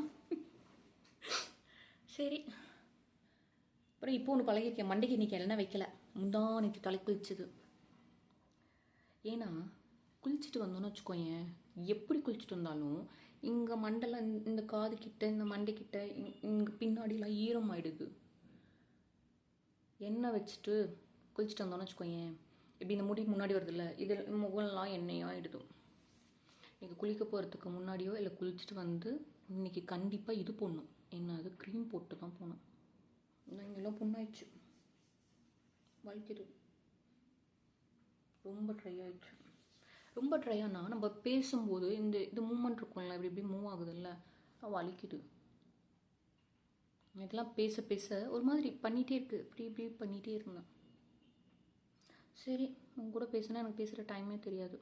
சரி, அப்புறம் இப்போ ஒன்று பழகிருக்கேன். மண்டைக்கு இன்றைக்கி எண்ணெய் வைக்கலை. முந்தானைக்கு தலை குளிச்சுது. ஏன்னா குளிச்சுட்டு வந்தோன்னு வச்சுக்கோயேன், எப்படி குளிச்சுட்டு வந்தாலும் இங்கே மண்டெல்லாம் இந்த காது கிட்ட இந்த மண்டைக்கிட்ட இங்கே பின்னாடிலாம் ஈரம் ஆகிடுது. எண்ணெய் வச்சுட்டு குளிச்சுட்டு வந்தோன்னு வச்சுக்கோயேன், இப்படி இந்த முடி முன்னாடி வருதில்ல, இது முகம்லாம் எண்ணெயாக ஆகிடுது. இன்றைக்கி குளிக்க போகிறதுக்கு முன்னாடியோ இல்லை குளிச்சுட்டு வந்து இன்றைக்கி கண்டிப்பாக இது போடணும். என்ன அது க்ரீம் போட்டு தான் போனோம். இங்கெல்லாம் புண்ணாயிடுச்சு, வலிக்குது. ரொம்ப ட்ரை ஆகிடுச்சு. ரொம்ப ட்ரை ஆனால் நம்ம பேசும்போது இது மூமெண்ட் இருக்கும்ல, இப்படி மூவ் ஆகுதுல்ல, வலிக்குது. இதெல்லாம் பேச பேச ஒரு மாதிரி பண்ணிகிட்டே இருக்குது. இப்படி பண்ணிகிட்டே இருந்தேன். சரி, உங்க கூட பேசினா எனக்கு பேசுகிற டைமே தெரியாது.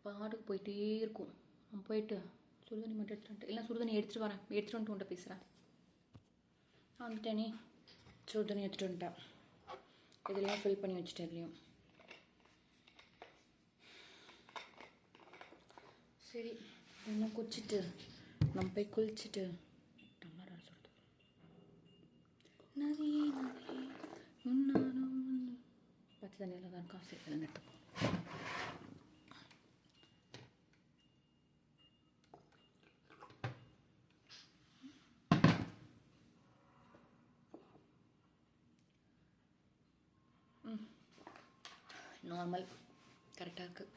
பாட்டுக்கு போயிட்டே இருக்கும். நான் போயிட்டு சுடுதண்ணி மட்டும் எடுத்துட்டு, இல்லை சுடுதண்ணி எடுத்துகிட்டு வரேன். எடுத்துகிட்டு வந்துட்டு உன்ட்ட பேசுகிறேன். வந்துட்டேனே, சுடுதண்ணி எடுத்துகிட்டு வந்துட்டேன். இதெல்லாம் ஃபில் பண்ணி வச்சுட்டேன். இதுலேயும் சரி, இன்னும் குளிச்சுட்டு நம்ம போய் குளிச்சுட்டு டம்ளர் சொல்லிட்டு நதி முன்னாலும் பச்சை தண்ணியில் தான் இருக்கா. சரி, அதை நட்டு நார்மல் கரெக்டாக இருக்குது.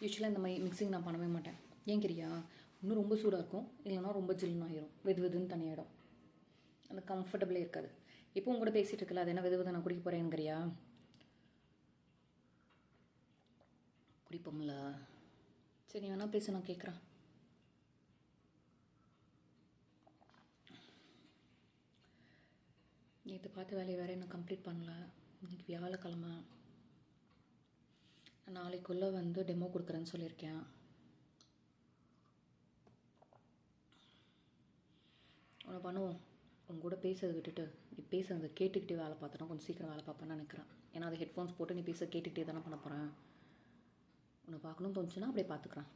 யூஸ்வலாக இந்த மாதிரி மிக்சிங் நான் பண்ணவே மாட்டேன். ஏன் கிரியா, இன்னும் ரொம்ப சூடாக இருக்கும், இல்லைனா ரொம்ப ஜில்லுன்னு ஆயிரும், வெது வெதுன்னு தனியாகிடும், அந்த கம்ஃபர்டபுளே இருக்காது. இப்போ உங்கள்கூட பேசிகிட்டு இருக்கல, அது என்ன வெது வெது நான் குடிக்க போகிறேங்கிறியா? குடிப்போம்ல. சரி, நீ வேணா பேச, நான் கேட்குறேன். நேற்று பார்த்த வேலையை வேறு இன்னும் கம்ப்ளீட் பண்ணல. இன்றைக்கி வியாழக்கிழமை. நாளைக்குள்ளே வந்து டெமோ கொடுக்குறேன்னு சொல்லியிருக்கேன். ஒன்று பண்ணுவோம், உங்க கூட பேசுறதை விட்டுட்டு நீ பேசுறதை கேட்டுக்கிட்டே வேலை பார்த்தனா கொஞ்சம் சீக்கிரம் வேலை பார்ப்பேன்னு நினைக்கிறேன். ஏன்னா அது ஹெட்ஃபோன்ஸ் போட்டு நீ பேச கேட்டுக்கிட்டே தானே பண்ண போகிறேன். உன்னை பார்க்கணும்னு தோணுச்சுன்னா அப்படியே பார்த்துக்குறேன்.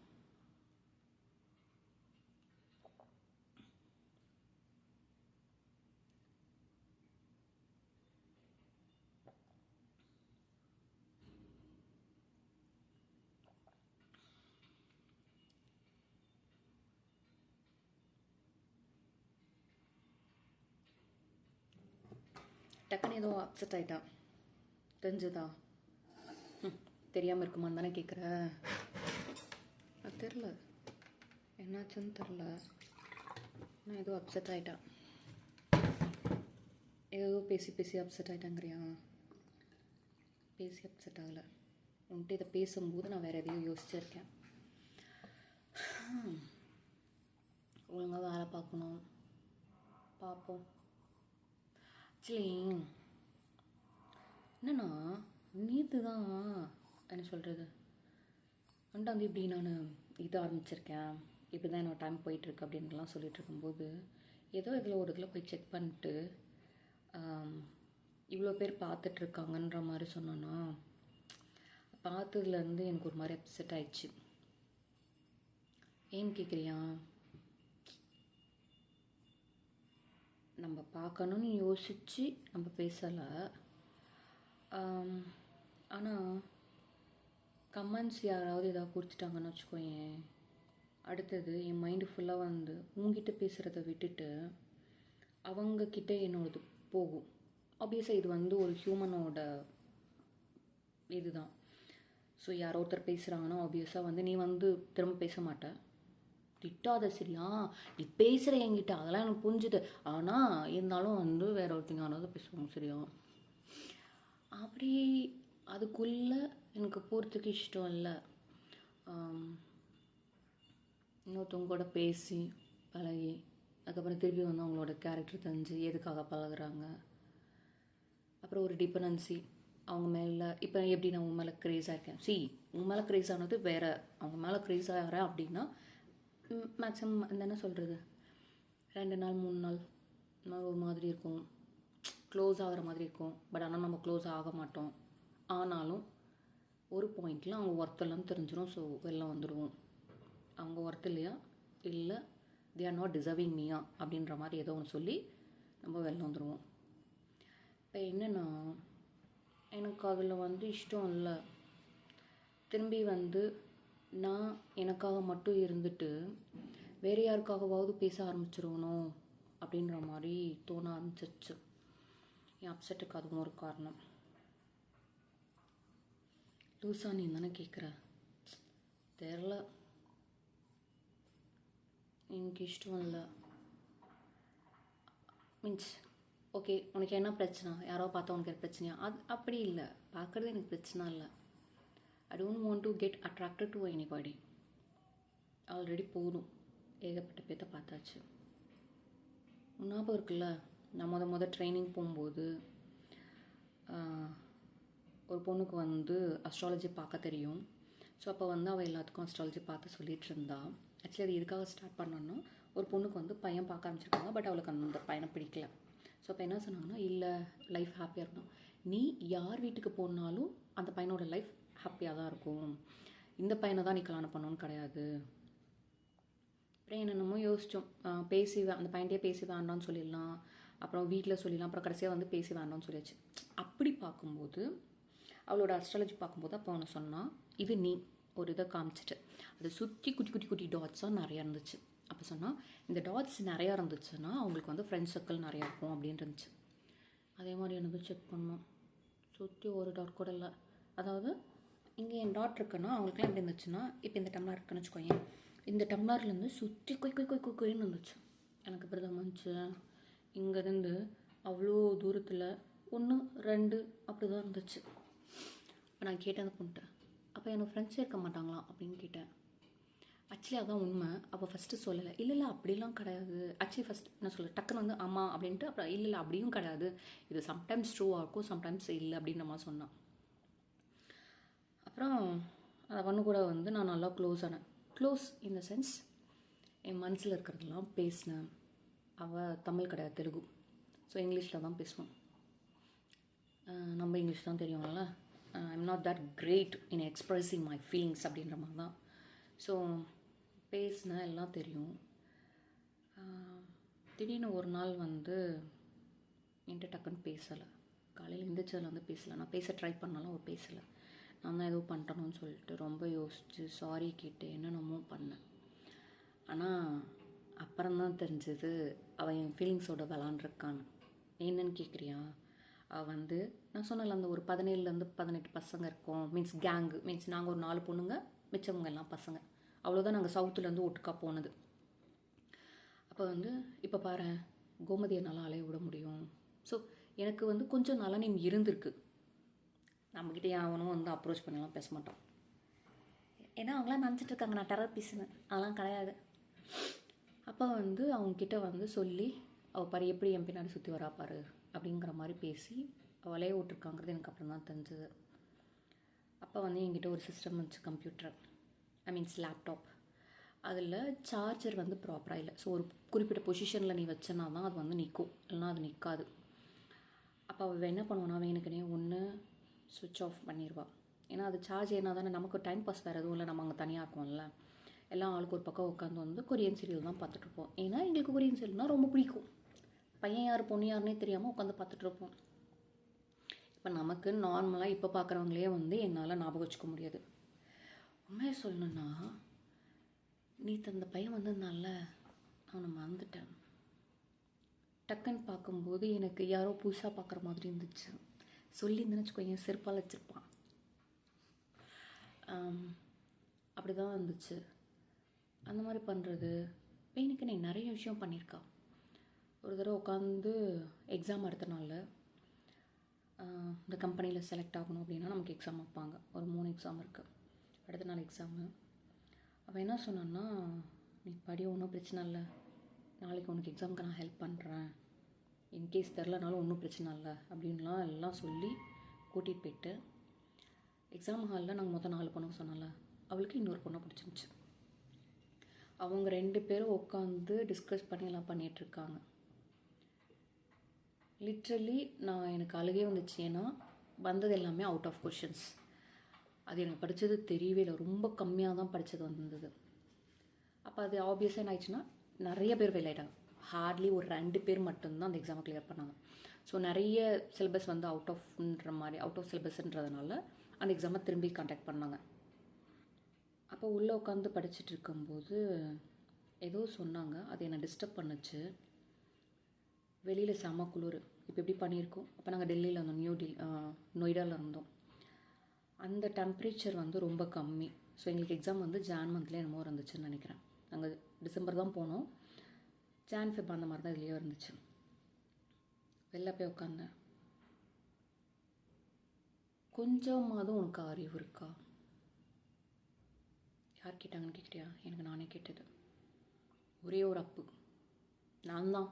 டக்குன்னு ஏதோ அப்செட் ஆகிட்டான், தெரிஞ்சுதா? தெரியாமல் இருக்குமான்னு தானே கேட்குற? அது தெரில, என்னாச்சுன்னு தெரில. நான் ஏதோ அப்செட் ஆகிட்டான். ஏதோ பேசி பேசி அப்செட் ஆகிட்டாங்கிறியா? பேசி அப்செட் ஆகலை. உன்ட்டு இதை பேசும்போது நான் வேறு எதையும் யோசிச்சிருக்கேன். ஒழுங்காக வேலை பார்க்கணும், பார்ப்போம். ஆக்சுவலி என்னன்னா, நேற்று தான் என்ன சொல்கிறது, வந்து இப்படி நான் இது ஆரம்பிச்சிருக்கேன், இப்படி தான் என்னோட டைம் போயிட்டுருக்கு அப்படின்ட்டுலாம் சொல்லிட்டு இருக்கும்போது ஏதோ இதில் ஒரு இதில் போய் செக் பண்ணிட்டு இவ்வளோ பேர் பார்த்துட்ருக்காங்கன்ற மாதிரி சொன்னோன்னா, பார்த்ததுலேருந்து எனக்கு ஒரு மாதிரி அப்செட் ஆயிடுச்சு. ஏன்னு கேட்குறியா? நம்ம பார்க்கணுன்னு யோசித்து நம்ம பேசலை, ஆனால் கமெண்ட்ஸ் யாராவது ஏதாவது கொடுத்துட்டாங்கன்னு வச்சுக்கோயேன், அடுத்தது என் மைண்டு ஃபுல்லாக வந்து உங்ககிட்ட பேசுகிறத விட்டுட்டு அவங்கக்கிட்ட என்னோடது போகும். ஆப்வியஸாக இது வந்து ஒரு ஹியூமனோட இதுதான். ஸோ யாரோ ஒருத்தர் பேசுகிறாங்கன்னா ஆப்வியஸாக வந்து நீ வந்து திரும்ப பேச மாட்டேன், திட்டாத சரியா, நீ பேசுகிற என்கிட்ட, அதெல்லாம் எனக்கு புரிஞ்சுது. ஆனால் இருந்தாலும் வந்து வேற ஒருத்தங்க ஆனாலும் பேசுவாங்க சரியா. அப்படி அதுக்குள்ளே எனக்கு போகிறதுக்கு இஷ்டம் இல்லை. இன்னொருத்தவங்க கூட பேசி பழகி அதுக்கப்புறம் திருப்பி வந்து அவங்களோட கேரக்டர் தெரிஞ்சு எதுக்காக பழகுறாங்க, அப்புறம் ஒரு டிபெண்டன்சி அவங்க மேலே. இப்போ எப்படி நான் உன் மேலே க்ரேஸாக இருக்கேன், உன் மேலே க்ரேஸ் ஆனது வேறு, அவங்க மேலே க்ரேஸ் ஆகிறேன் அப்படின்னா மேக்ஸிமம் அந்த என்ன சொல்கிறது 2 நாள் 3 நாள் ஒரு மாதிரி இருக்கும், க்ளோஸ் ஆகிற மாதிரி இருக்கும். பட் ஆனால் நம்ம க்ளோஸ் ஆக மாட்டோம். ஆனாலும் ஒரு பாயிண்டில் அவங்க ஒர்த் இல்லைன்னு தெரிஞ்சிடும். ஸோ வெளில வந்துடுவோம். அவங்க ஒர்த் இல்லையா, இல்லை தே ஆர் நாட் டிசர்விங் மீயா அப்படின்ற மாதிரி ஏதோ ஒன்று சொல்லி நம்ம வெளில வந்துடுவோம். இப்போ என்னென்னா, எனக்கு அதில் வந்து இஷ்டம் இல்லை. திரும்பி வந்து நான் எனக்காக மட்டும் இருந்துட்டு வேறு யாருக்காகவாவது பேச ஆரம்பிச்சிருவணும் அப்படின்ற மாதிரி தோண ஆரம்பிச்சிருச்சு. என் அப்செட்டுக்கு அதுவும் ஒரு காரணம். லூசா நீ தானே கேட்குற, தெரில, எனக்கு இஷ்டம் இல்லை. மீன்ஸ் ஓகே, உனக்கு என்ன பிரச்சனை, யாரோ பார்த்தா உனக்கு பிரச்சனையா? அது அப்படி இல்லை, பார்க்குறது எனக்கு பிரச்சனை இல்லை. I don't want to get attracted to anybody. Already போதும், ஏகப்பட்ட பேர்த்த பார்த்தாச்சு. ஞாபகம் இருக்குல்ல, நான் முத ட்ரைனிங் போகும்போது ஒரு பொண்ணுக்கு வந்து அஸ்ட்ராலஜி பார்க்க தெரியும். ஸோ அப்போ வந்து அவள் எல்லாத்துக்கும் அஸ்ட்ராலஜி பார்த்து சொல்லிகிட்டு இருந்தா. ஆக்சுவலி அது எதுக்காக ஸ்டார்ட் பண்ணோன்னா, ஒரு பொண்ணுக்கு வந்து பையன் பார்க்க ஆரம்பிச்சிருக்காங்க, பட் அவளுக்கு அந்த பையனை பிடிக்கல. ஸோ அப்போ என்ன சொன்னாங்கன்னா, இல்லை லைஃப் ஹாப்பியாக இருக்கணும், நீ யார் வீட்டுக்கு போனாலும் அந்த பையனோட லைஃப் ஹாப்பியாக தான் இருக்கும், இந்த பையனை தான் நீ கல்யாணம் பண்ணணும்னு கிடையாது. அப்புறம் என்னென்னமோ யோசித்தோம். பேசி அந்த பையன்கிட்டே பேசி வேண்டாம்னு சொல்லிடலாம், அப்புறம் வீட்டில் சொல்லிடலாம், அப்புறம் கடைசியாக வந்து பேசி வேண்டாம்னு சொல்லியாச்சு. அப்படி பார்க்கும்போது அவளோட அஸ்ட்ராலஜி பார்க்கும்போது அப்போ அவனை சொன்னான், இது நீ ஒரு இதை காமிச்சிட்டு அதை சுற்றி குட்டி குட்டி குட்டி டாட்ஸாக நிறையா இருந்துச்சு. அப்போ சொன்னால், இந்த டாட்ஸ் நிறையா இருந்துச்சுன்னா அவங்களுக்கு வந்து ஃப்ரெண்ட் சர்க்கிள் நிறையா இருக்கும் அப்படின்னு இருந்துச்சு. அதே மாதிரி எனக்கு செக் பண்ணோம், சுற்றி ஒரு டாட் கூட இல்லை, அதாவது இங்கே என் டாட் இருக்குன்னா அவங்களுக்குலாம் எப்படி இருந்துச்சுன்னா, இப்போ இந்த டம்ளர் இருக்குன்னு வச்சுக்கோங்க, இந்த டம்ளர்லேருந்து சுற்றி கொய்ன்னு இருந்துச்சு. எனக்கு இப்படி தான் இருந்துச்சு. இங்கேருந்து அவ்வளோ தூரத்தில் 1 2 அப்படி தான் இருந்துச்சு. இப்போ நான் கேட்டேன் அந்த பொண்ணுட்ட, அப்போ எனக்கு ஃப்ரெண்ட்ஸே இருக்க மாட்டாங்களா அப்படின்னு கேட்டேன். ஆக்சுவலி அதான் உண்மை. அப்போ ஃபஸ்ட்டு சொல்லலை, இல்லை அப்படிலாம் கிடையாது. ஆக்சுவலி ஃபஸ்ட் என்ன சொல்ல டக்குன்னு வந்து ஆமாம் அப்படின்ட்டு, அப்புறம் இல்லை அப்படியும் கிடையாது, இது சம்டைம்ஸ் ட்ரூவாக இருக்கும், சம்டைம்ஸ் இல்லை அப்படின்ற மாதிரி சொன்னான். அப்புறம் அதை பண்ண கூட வந்து நான் நல்லா க்ளோஸ் ஆனேன். க்ளோஸ் இன் த சென்ஸ் என் மனசில் இருக்கிறதெல்லாம் பேசினேன். அவள் தமிழ் கிடையாது, தெலுங்கு. ஸோ இங்கிலீஷில் தான் பேசுவோம். நம்ம இங்கிலீஷ் தான் தெரியும்ல. I'm not that great in expressing my feelings அப்படின்ற மாதிரி தான். ஸோ பேசின எல்லாம் தெரியும். திடீர்னு ஒரு நாள் வந்து என்கிட்ட டக்குன்னு பேசலை. காலையில் எழுந்திரிச்சதில் வந்து பேசலை. நான் பேச ட்ரை பண்ணாலும் அவள் பேசலை. நான் தான் ஏதோ பண்ணிட்டணும்னு சொல்லிட்டு ரொம்ப யோசித்து சாரி கேட்டு என்னென்னமோ பண்ணேன். ஆனால் அப்புறம்தான் தெரிஞ்சது அவள் என் ஃபீலிங்ஸோட விளாண்டுருக்கான்னு. என்னன்னு கேட்குறியா? அவள் வந்து நான் சொன்னல அந்த ஒரு 17 18 பசங்க இருக்கோம், மீன்ஸ் கேங்கு, மீன்ஸ் நாங்கள் ஒரு 4 பொண்ணுங்க, மிச்சவங்க எல்லாம் பசங்க. அவ்வளோதான் நாங்கள் சவுத்துலேருந்து ஒட்டுக்கா போனது. அப்போ வந்து இப்போ பாரு, கோமதியை நல்லா அலைய விட முடியும். ஸோ எனக்கு வந்து கொஞ்சம் நல்லா நீ இருந்திருக்கு. நம்மக்கிட்ட அவனும் வந்து அப்ரோச் பண்ணலாம் பேச மாட்டான். ஏன்னா அவங்களாம் நினச்சிட்டு இருக்காங்க நான் டெரர் பீஸுன்னு. அதெல்லாம் கிடையாது. அப்போ வந்து அவங்கக்கிட்ட வந்து சொல்லி அவள் பாரு எப்படி என் பின்னாடி சுற்றி வரா பாரு அப்படிங்கிற மாதிரி பேசி அவளையே விட்டுருக்காங்கிறது எனக்கு அப்புறம் தான் தெரிஞ்சது. அப்போ வந்து என்கிட்ட ஒரு சிஸ்டம் வச்சு, கம்ப்யூட்டர், மீன்ஸ் லேப்டாப், அதில் சார்ஜர் வந்து ப்ராப்பராக இல்லை. ஸோ ஒரு குறிப்பிட்ட பொசிஷனில் நீ வச்சனா தான் அது வந்து நிற்கும், இல்லைனா அது நிற்காது. அப்போ அவள் என்ன பண்ணுவானா, வேணுக்குனே ஒன்று சுவிட்ச் ஆஃப் பண்ணிடுவா. ஏன்னா அது சார்ஜ் ஏன்னா தானே நமக்கு டைம் பாஸ் வேறு எதுவும் இல்லை, நம்ம அங்கே தனியாக இருக்கோம்ல. எல்லாம் ஆளுக்கு ஒரு பக்கம் உட்காந்து வந்து கொரியன் சீரியல் தான் பார்த்துட்ருப்போம். ஏன்னா எங்களுக்கு கொரியன் சீரியல்னால் ரொம்ப பிடிக்கும். பையன் யார் பொண்ணு யாருன்னே தெரியாமல் உட்காந்து பார்த்துட்ருப்போம். இப்போ நமக்கு நார்மலாக இப்போ பார்க்குறவங்களே வந்து என்னால் ஞாபகம் வச்சுக்க முடியாது. உண்மையை சொல்லணுன்னா, நேற்று அந்த பையன் வந்ததுனால நான் மறந்துட்டேன். டக்குன்னு பார்க்கும்போது எனக்கு யாரோ புதுசாக பார்க்குற மாதிரி இருந்துச்சு. சொல்லியிருந்தேன்னு வச்சுக்கோங்க, செருப்பால் வச்சுருப்பான். அப்படி தான் இருந்துச்சு. அந்த மாதிரி பண்ணுறது பையனுக்கு நீ நிறைய விஷயம் பண்ணியிருக்கா. ஒரு தடவை உட்காந்து எக்ஸாம் அடுத்த நாளில் இந்த கம்பெனியில் செலக்ட் ஆகணும் அப்படின்னா நமக்கு எக்ஸாம் வைப்பாங்க. ஒரு 3 எக்ஸாம் இருக்குது. அடுத்த நாள் எக்ஸாமு. அவன் என்ன சொன்னான்னா, நீ படி, ஒன்றும் பிரச்சனை இல்லை, நாளைக்கு உனக்கு எக்ஸாமுக்கு நான் ஹெல்ப் பண்ணுறேன், இன்கேஸ் தெரிலனாலும் ஒன்றும் பிரச்சனை இல்லை அப்படின்லாம் எல்லாம் சொல்லி கூட்டிகிட்டு போயிட்டு எக்ஸாம் ஹாலில் நாங்கள் மொத்தம் 4 பொண்ணுங்க சொன்னால, அவளுக்கு இன்னொரு பொண்ணை பிடிச்சிருந்துச்சு. அவங்க 2 பேரும் உட்காந்து டிஸ்கஸ் பண்ணி எல்லாம் பண்ணிகிட்ருக்காங்க. லிட்ரலி எனக்கு அழுகே வந்துச்சு. ஏன்னா வந்தது எல்லாமே அவுட் ஆஃப் கொஷின்ஸ். அது எனக்கு படித்தது தெரியவே இல்லை, ரொம்ப கம்மியாக தான் படித்தது வந்தது. அப்போ அது ஆப்வியஸாக என்ன ஆயிடுச்சுன்னா, நிறைய பேர் ஃபெயில் ஆகிட்டாங்க. ஹார்ட்லி ஒரு 2 பேர் மட்டும்தான் அந்த எக்ஸாமை கிளியர் பண்ணாங்க. ஸோ நிறைய சிலபஸ் வந்து அவுட் ஆஃப் சிலபஸ்ன்றதுனால அந்த எக்ஸாமை திரும்பி கான்டாக்ட் பண்ணாங்க. அப்போ உள்ளே உட்காந்து படிச்சுட்டு இருக்கும்போது ஏதோ சொன்னாங்க, அது என்னை டிஸ்டர்ப் பண்ணுச்சு. வெளியில் செம குளிர். இப்போ எப்படி பண்ணியிருக்கோம், அப்போ நாங்கள் டெல்லியில் இருந்தோம், நொய்டாவில் இருந்தோம். அந்த டெம்பரேச்சர் வந்து ரொம்ப கம்மி. ஸோ எங்களுக்கு எக்ஸாம் வந்து ஜான் மந்த்லேயே என்னமோ இருந்துச்சுன்னு நினைக்கிறேன். நாங்கள் டிசம்பர் தான் போனோம். ஜான் ஃபெப் அந்த மாதிரி தான் இதுலேயே இருந்துச்சு. வெளில போய் உட்காந்தேன். கொஞ்சமாவது உனக்கு அறிவு இருக்கா? யார் கேட்டாங்கன்னு கேட்குறியா? எனக்கு நானே கேட்டது. ஒரே ஒரு அப்பு நான் தான்,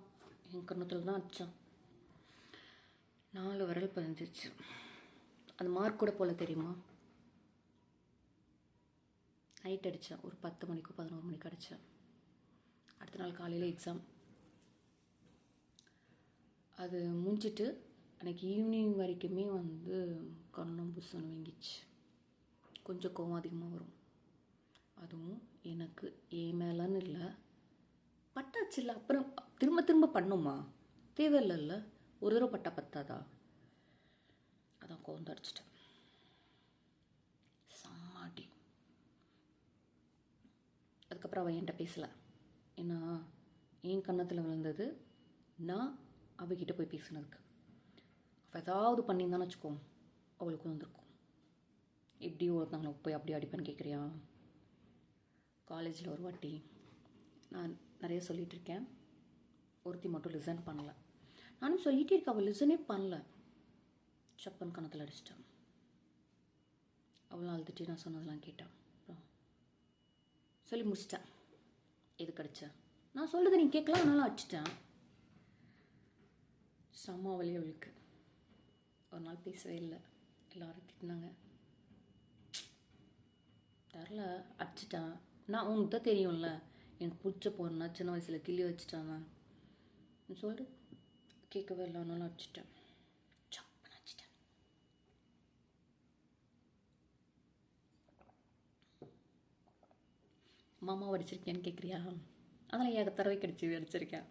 என் கண்ணத்தில் தான் அடித்தேன். 4 விரல் பதிஞ்சிச்சு. அது மார்க் கூட போல தெரியுமா? நைட் அடித்தேன், ஒரு 10 மணிக்கோ 11 மணிக்கு அடித்தேன். அடுத்த நாள் காலையில் எக்ஸாம். அது முடிஞ்சிட்டு அன்றைக்கி ஈவினிங் வரைக்குமே வந்து கண்ணம் புஸ்ஸுன்னு வீங்கிச்சு. கொஞ்சம் கோவம் அதிகமாக வரும். அதுவும் எனக்கு ஏன் மேலேன்னு இல்லை, பட்டாச்சு இல்லை, அப்புறம் திரும்ப திரும்ப பண்ணுமா? தேவையில்லைல்ல, ஒரு தடவை பட்டா பத்தாதா? அதான் கோவம் அடிச்சிட்டேன். சம்மாடி. அதுக்கப்புறம் அவள் என்கிட்ட பேசலை. ஏன்னா என் கன்னத்தில் விழுந்தது நான் அவகிட்ட போய் பேசினதுக்கு. அவள் ஏதாவது பண்ணியிருந்தான்னு வச்சுக்கோ, அவளுக்கு வந்திருக்கும். எப்படி ஒருத்தவங்களை போய் அப்படி அடிப்பேன்னு கேட்குறியா? காலேஜில் ஒரு வாட்டி நான் நிறைய சொல்லிகிட்டு இருக்கேன், ஒருத்தி மட்டும் லிசன் பண்ணல. நானும் சொல்லிகிட்டே இருக்கேன், அவள் லிசனே பண்ணல. சப்பன் கணத்தில் அடிச்சிட்டான். அவளும் அழுதுட்டு நான் சொன்னதெல்லாம் கேட்டான். அப்புறம் சொல்லி முடிச்சிட்டேன். எது கிடச்ச நான் சொல்கிறது நீ கேட்கலாம், அதனால அடிச்சிட்டேன். செம்ம வலி அவளுக்கு. ஒரு நாள் பேசவே இல்லை, எல்லாரும் திட்டினாங்க. தரல, அடிச்சிட்டான். நான் உனக்கு தான் தெரியும்ல, எனக்கு பிடிச்ச போறேன்னா சின்ன வயசில் கிள்ளி வச்சுட்டாங்க சொல்லிட்டு கேட்கவே இல்லை, அதனால அடிச்சிட்டேன். சப்பன் அடிச்சிட்டேன். மாமா அடிச்சிருக்கேன்னு கேட்குறியா? அதெல்லாம் ஏக தடவை கிடச்சி அடிச்சிருக்கேன்.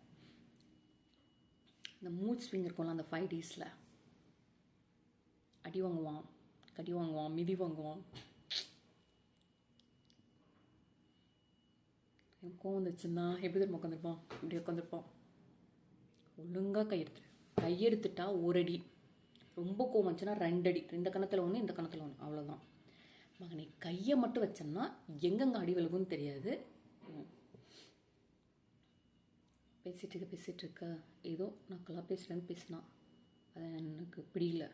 இந்த மூட் ஸ்விங் இருக்கும்ல, அந்த 5 days அடி வாங்குவான், கடி வாங்குவான், மிதி வாங்குவான். எனக்கு கோவம் வந்துச்சுன்னா எப்படி தெரியுமா உட்காந்துருப்பான்? இப்படி உட்காந்துருப்பான். ஒழுங்காக கையெடுத்துட்டா 1 அடி, ரொம்ப கோவம் வந்துச்சுன்னா 2 அடி, இந்த கணத்தில் ஒன்று இந்த கணத்தில் ஒன்று, அவ்வளோதான். மகனை கையை மட்டும் வச்சோம்னா எங்கெங்கே அடி விலகுன்னு தெரியாது. பேசிகிட்டு இருக்க ஏதோ நக்கலாக பேசுகிறேன்னு பேசினான், அதை எனக்கு பிடிக்கல,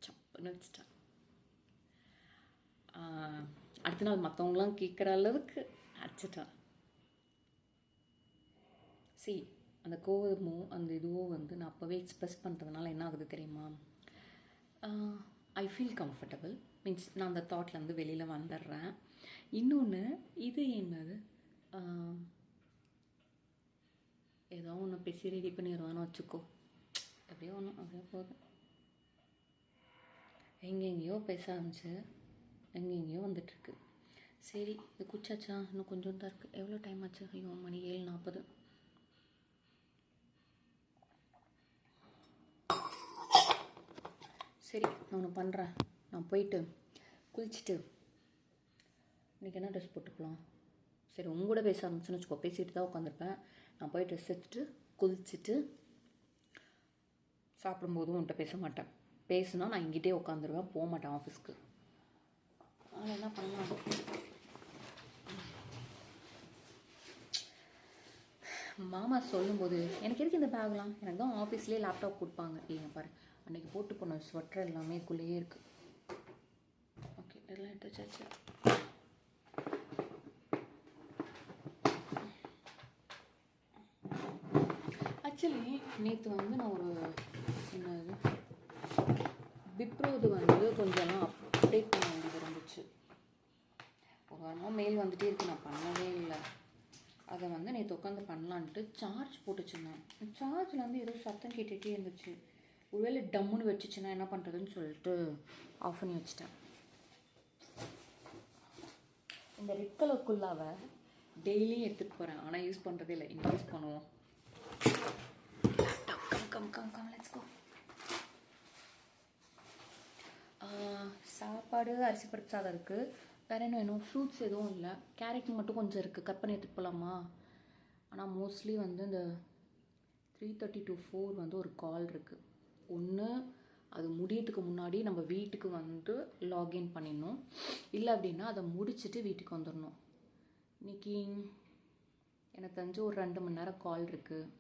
சப்புன்னு வச்சுட்டேன். அடுத்த நாள் மற்றவங்களாம் கேட்குற அளவுக்கு அடிச்சிட்டான். அந்த கோவமோ அந்த இதுவோ வந்து நான் அப்போவே எக்ஸ்ப்ரெஸ் பண்ணுறதுனால என்ன ஆகுது தெரியுமா? ஐ ஃபீல் கம்ஃபர்டபுள், மீன்ஸ் நான் அந்த தாட்லேருந்து வெளியில் வந்துடுறேன். இன்னொன்று, இது என்னது, ஏதோ ஒன்று பேசி ரெடி பண்ணிடுவான்னு வச்சுக்கோ, எப்படியோ ஒன்று அப்படியே போகுது. எங்கெங்கேயோ பேச ஆரம்பிச்சு எங்கெங்கேயோ வந்துட்டுருக்கு. சரி, இது குச்சாச்சா? இன்னும் கொஞ்சம் தான் இருக்குது. எவ்வளோ டைம் ஆச்சு? ஐயோ, மணி 7:40. சரி, நான் ஒன்று பண்ணுறேன். நான் போயிட்டு குளிச்சுட்டு இன்றைக்கி என்ன ட்ரெஸ் போட்டுக்கலாம்? சரி, உங்க கூட பேச ஆரம்பிச்சுன்னு வச்சுக்கோ, பேசிகிட்டு தான் உட்காந்துருப்பேன். நான் போய் ட்ரெஸ் எடுத்துட்டு குளிச்சுட்டு சாப்பிடும்போதும் உன்கிட்ட பேச மாட்டேன். பேசுனா நான் இங்கிட்டே உட்காந்துருவேன், போக மாட்டேன் ஆஃபீஸ்க்கு. அதனால் என்ன பண்ணலாம்? மாமா சொல்லும்போது எனக்கு எதுக்கு இந்த பேக்லாம், எனக்கு தான் ஆஃபீஸ்லேயே லேப்டாப் கொடுப்பாங்க. ஏங்க பாரு, அன்றைக்கி போட்டு போன ஸ்வெட்டர் எல்லாமே இதுக்குள்ளேயே இருக்குது. ஓகே, எல்லாம் எடுத்து வச்சாச்சு. ஆக்சுவலி நேற்று வந்து நான் ஒரு என்னது விப்ரோது வந்து கொஞ்சம்லாம் அப்டேட் பண்ண வேண்டியது இருந்துச்சு. ஒரு வாரமாக மெயில் வந்துகிட்டே இருக்குது, நான் பண்ணவே இல்லை. அதை வந்து நேற்று உட்காந்து பண்ணலான்ட்டு சார்ஜ் போட்டுச்சுருந்தேன். சார்ஜில் வந்து ஏதோ சத்தம் கேட்டுகிட்டே இருந்துச்சு. ஒருவேளை டம்முன்னு வச்சுச்சுன்னா என்ன பண்ணுறதுன்னு சொல்லிட்டு ஆஃப் பண்ணி வச்சிட்டேன். இந்த ரெட் கலர் குல்லாவை டெய்லியும் எடுத்துகிட்டு போகிறேன், ஆனால் யூஸ் பண்ணுறதே இல்லை. இன்னும் யூஸ் பண்ணுவோம். Come let's go. சாப்பாடு அரிசி பருப்பு சாதம் இருக்குது. வேறு என்ன வேணும்? ஃப்ரூட்ஸ் எதுவும் இல்லை. கேரட் மட்டும் கொஞ்சம் இருக்குது, கட் பண்ணி எடுத்துகிட்டு போகலாமா? ஆனால் மோஸ்ட்லி வந்து இந்த 3:30 to 4 வந்து ஒரு கால் இருக்குது. ஒன்று அது முடியறதுக்கு முன்னாடி நம்ம வீட்டுக்கு வந்து லாகின் பண்ணிடணும், இல்லை அப்படின்னா அதை முடிச்சுட்டு வீட்டுக்கு வந்துடணும். இன்றைக்கி எனக்கு தெரிஞ்சு ஒரு 2 மணி நேரம் கால் இருக்குது.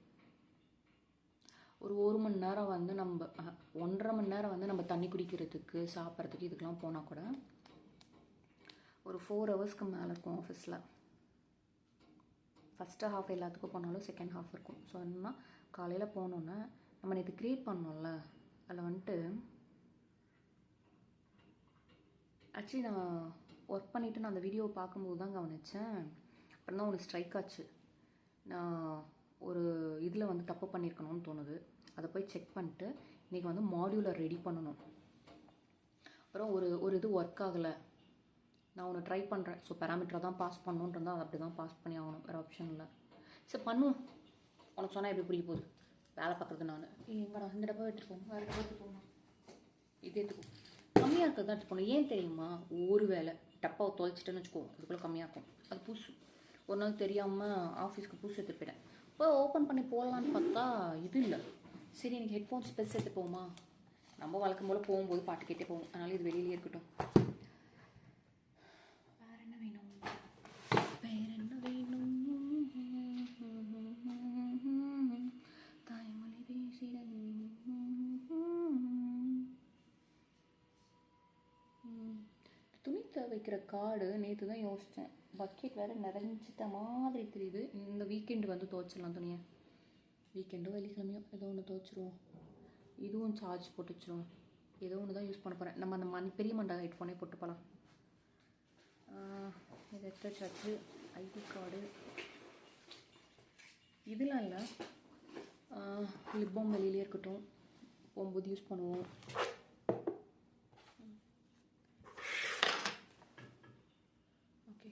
ஒரு 1 மணி நேரம் வந்து நம்ம 1.5 மணி நேரம் வந்து நம்ம தண்ணி குடிக்கிறதுக்கு சாப்பிட்றதுக்கு இதுக்கெலாம் போனால் கூட ஒரு 4 ஹவர்ஸ்க்கு மேலே இருக்கும் ஆஃபீஸில். ஃபஸ்ட்டு ஹாஃப் எல்லாத்துக்கும் போனாலும் செகண்ட் ஹாஃப் இருக்கும். ஸோ என்னன்னா, காலையில் போனோன்னே நம்ம நேற்று க்ரியேட் பண்ணோம்ல, அதில் வந்துட்டு ஆக்சுவலி நான் ஒர்க் பண்ணிவிட்டு நான் அந்த வீடியோவை பார்க்கும்போது தான் கவனித்தேன். அப்புறம் தான் ஒன்று ஸ்ட்ரைக் ஆச்சு. நான் ஒரு இதில் வந்து தப்பு பண்ணியிருக்கணும்னு தோணுது. அதை போய் செக் பண்ணிட்டு இன்றைக்கி வந்து மாடியூலை ரெடி பண்ணணும். அப்புறம் ஒரு இது ஒர்க் ஆகலை, நான் ஒன்று ட்ரை பண்ணுறேன். ஸோ பேராமீட்டரை தான் பாஸ் பண்ணணுன்ட்டு இருந்தால் அதை அப்படி தான் பாஸ் பண்ணி ஆகணும், வேறு ஆப்ஷன் இல்லை. சரி பண்ணுவோம். உனக்கு சொன்னால் எப்படி பிடிக்க போகுது வேலை பார்க்குறது? நான் எங்கடா இந்த டப்பா எடுத்துக்கோங்க, வேறு டப்பா எடுத்துக்கோங்க, இது எடுத்துக்கோ. கம்மியாக இருக்கிறது தான் எடுத்துக்கணும். ஏன் தெரியுமா? ஒரு வேலை டப்பாவை தொலைச்சிட்டேன்னு வச்சுக்கோ, அதுக்குள்ளே கம்மியாக இருக்கும். அது புதுசு. ஒரு நாள் தெரியாமல் ஆஃபீஸ்க்கு புதுசு எடுத்துகிட்டு போயிட்டேன். இப்போ ஓப்பன் பண்ணி போடலான்னு பார்த்தா இது இல்லை. சரி, எனக்கு ஹெட்ஃபோன்ஸ் பெருசு எடுத்து போமா, நம்ம வழக்கம் போல் போகும்போது பாட்டு கேட்டே போவோம், அதனால இது வெளியிலே இருக்கட்டும். வேறு என்ன வேணும், வேறு என்ன வேணும், தாய்மொழி பேசிட. துணி துவைக்கிற கார்டு நேற்று தான் யோசித்தேன், பக்கெட் வேறு நிறைஞ்சிட்ட மாதிரி தெரியுது. இந்த வீக்கெண்டு வந்து துவைச்சிடலாம் துணியை, வீக்கெண்டோ வெள்ளிக்கிழமையோ ஏதோ ஒன்று துவைச்சிருவோம். இதுவும் சார்ஜ் போட்டு வச்சிருவோம், ஏதோ ஒன்று தான் யூஸ் பண்ண போகிறேன். நம்ம அந்த பெரிய மண்டை ஹெட்ஃபோனே போட்டு போகலாம். இதை எடுத்து வச்சாச்சு. ஐடி கார்டு இதெல்லாம் இல்லை, லிப்பாம் வெளியிலே இருக்கட்டும், போகும்போது யூஸ் பண்ணுவோம். ஓகே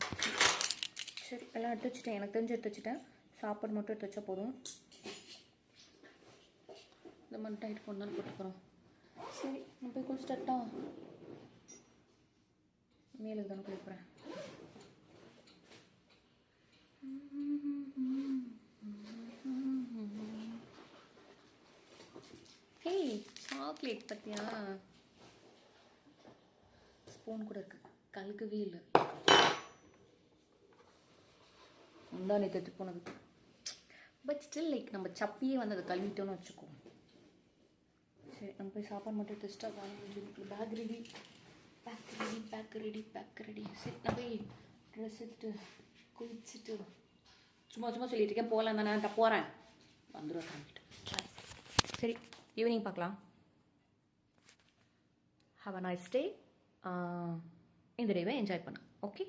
சரி, எல்லாம் எடுத்து வச்சுட்டேன், எனக்கு தெரிஞ்சு எடுத்து வச்சுட்டேன். சாப்பாடு மட்டும் எடுத்து வச்சா போதும். இந்த மட்டும் ஹெட்ஃபோன் தான் போட்டு போகிறோம். சரி, நான் போய் குளிச்சுட்டா, மேலுக்கு தானே குளிக்கிறேன். ஹே, சாக்லேட் பற்றியா? ஸ்பூன் கூட இருக்கு, கழுகவே இல்லை. முந்தா நேற்று எடுத்து போனதுக்கு. பட் ஸ்டில் லைக் நம்ம சப்பியே வந்து அதை கழுவிட்டோன்னு வச்சுக்கோ. சரி, நம்ம போய் சாப்பாடு மட்டும் எடுத்து வச்சுட்டா pack ready, pack ready, pack ready, pack ready. சரி, நான் போய் ட்ரெஸ் எடுத்து குளிச்சுட்டு சும்மா சொல்லிட்டு இருக்கேன். போகலாம் தானே, நான் போகிறேன், வந்துடுவேன் கிளம்பிட்டு. சரி, ஈவினிங் பார்க்கலாம். Have a nice day. இந்த டேவை என்ஜாய் பண்ணு. ஓகே.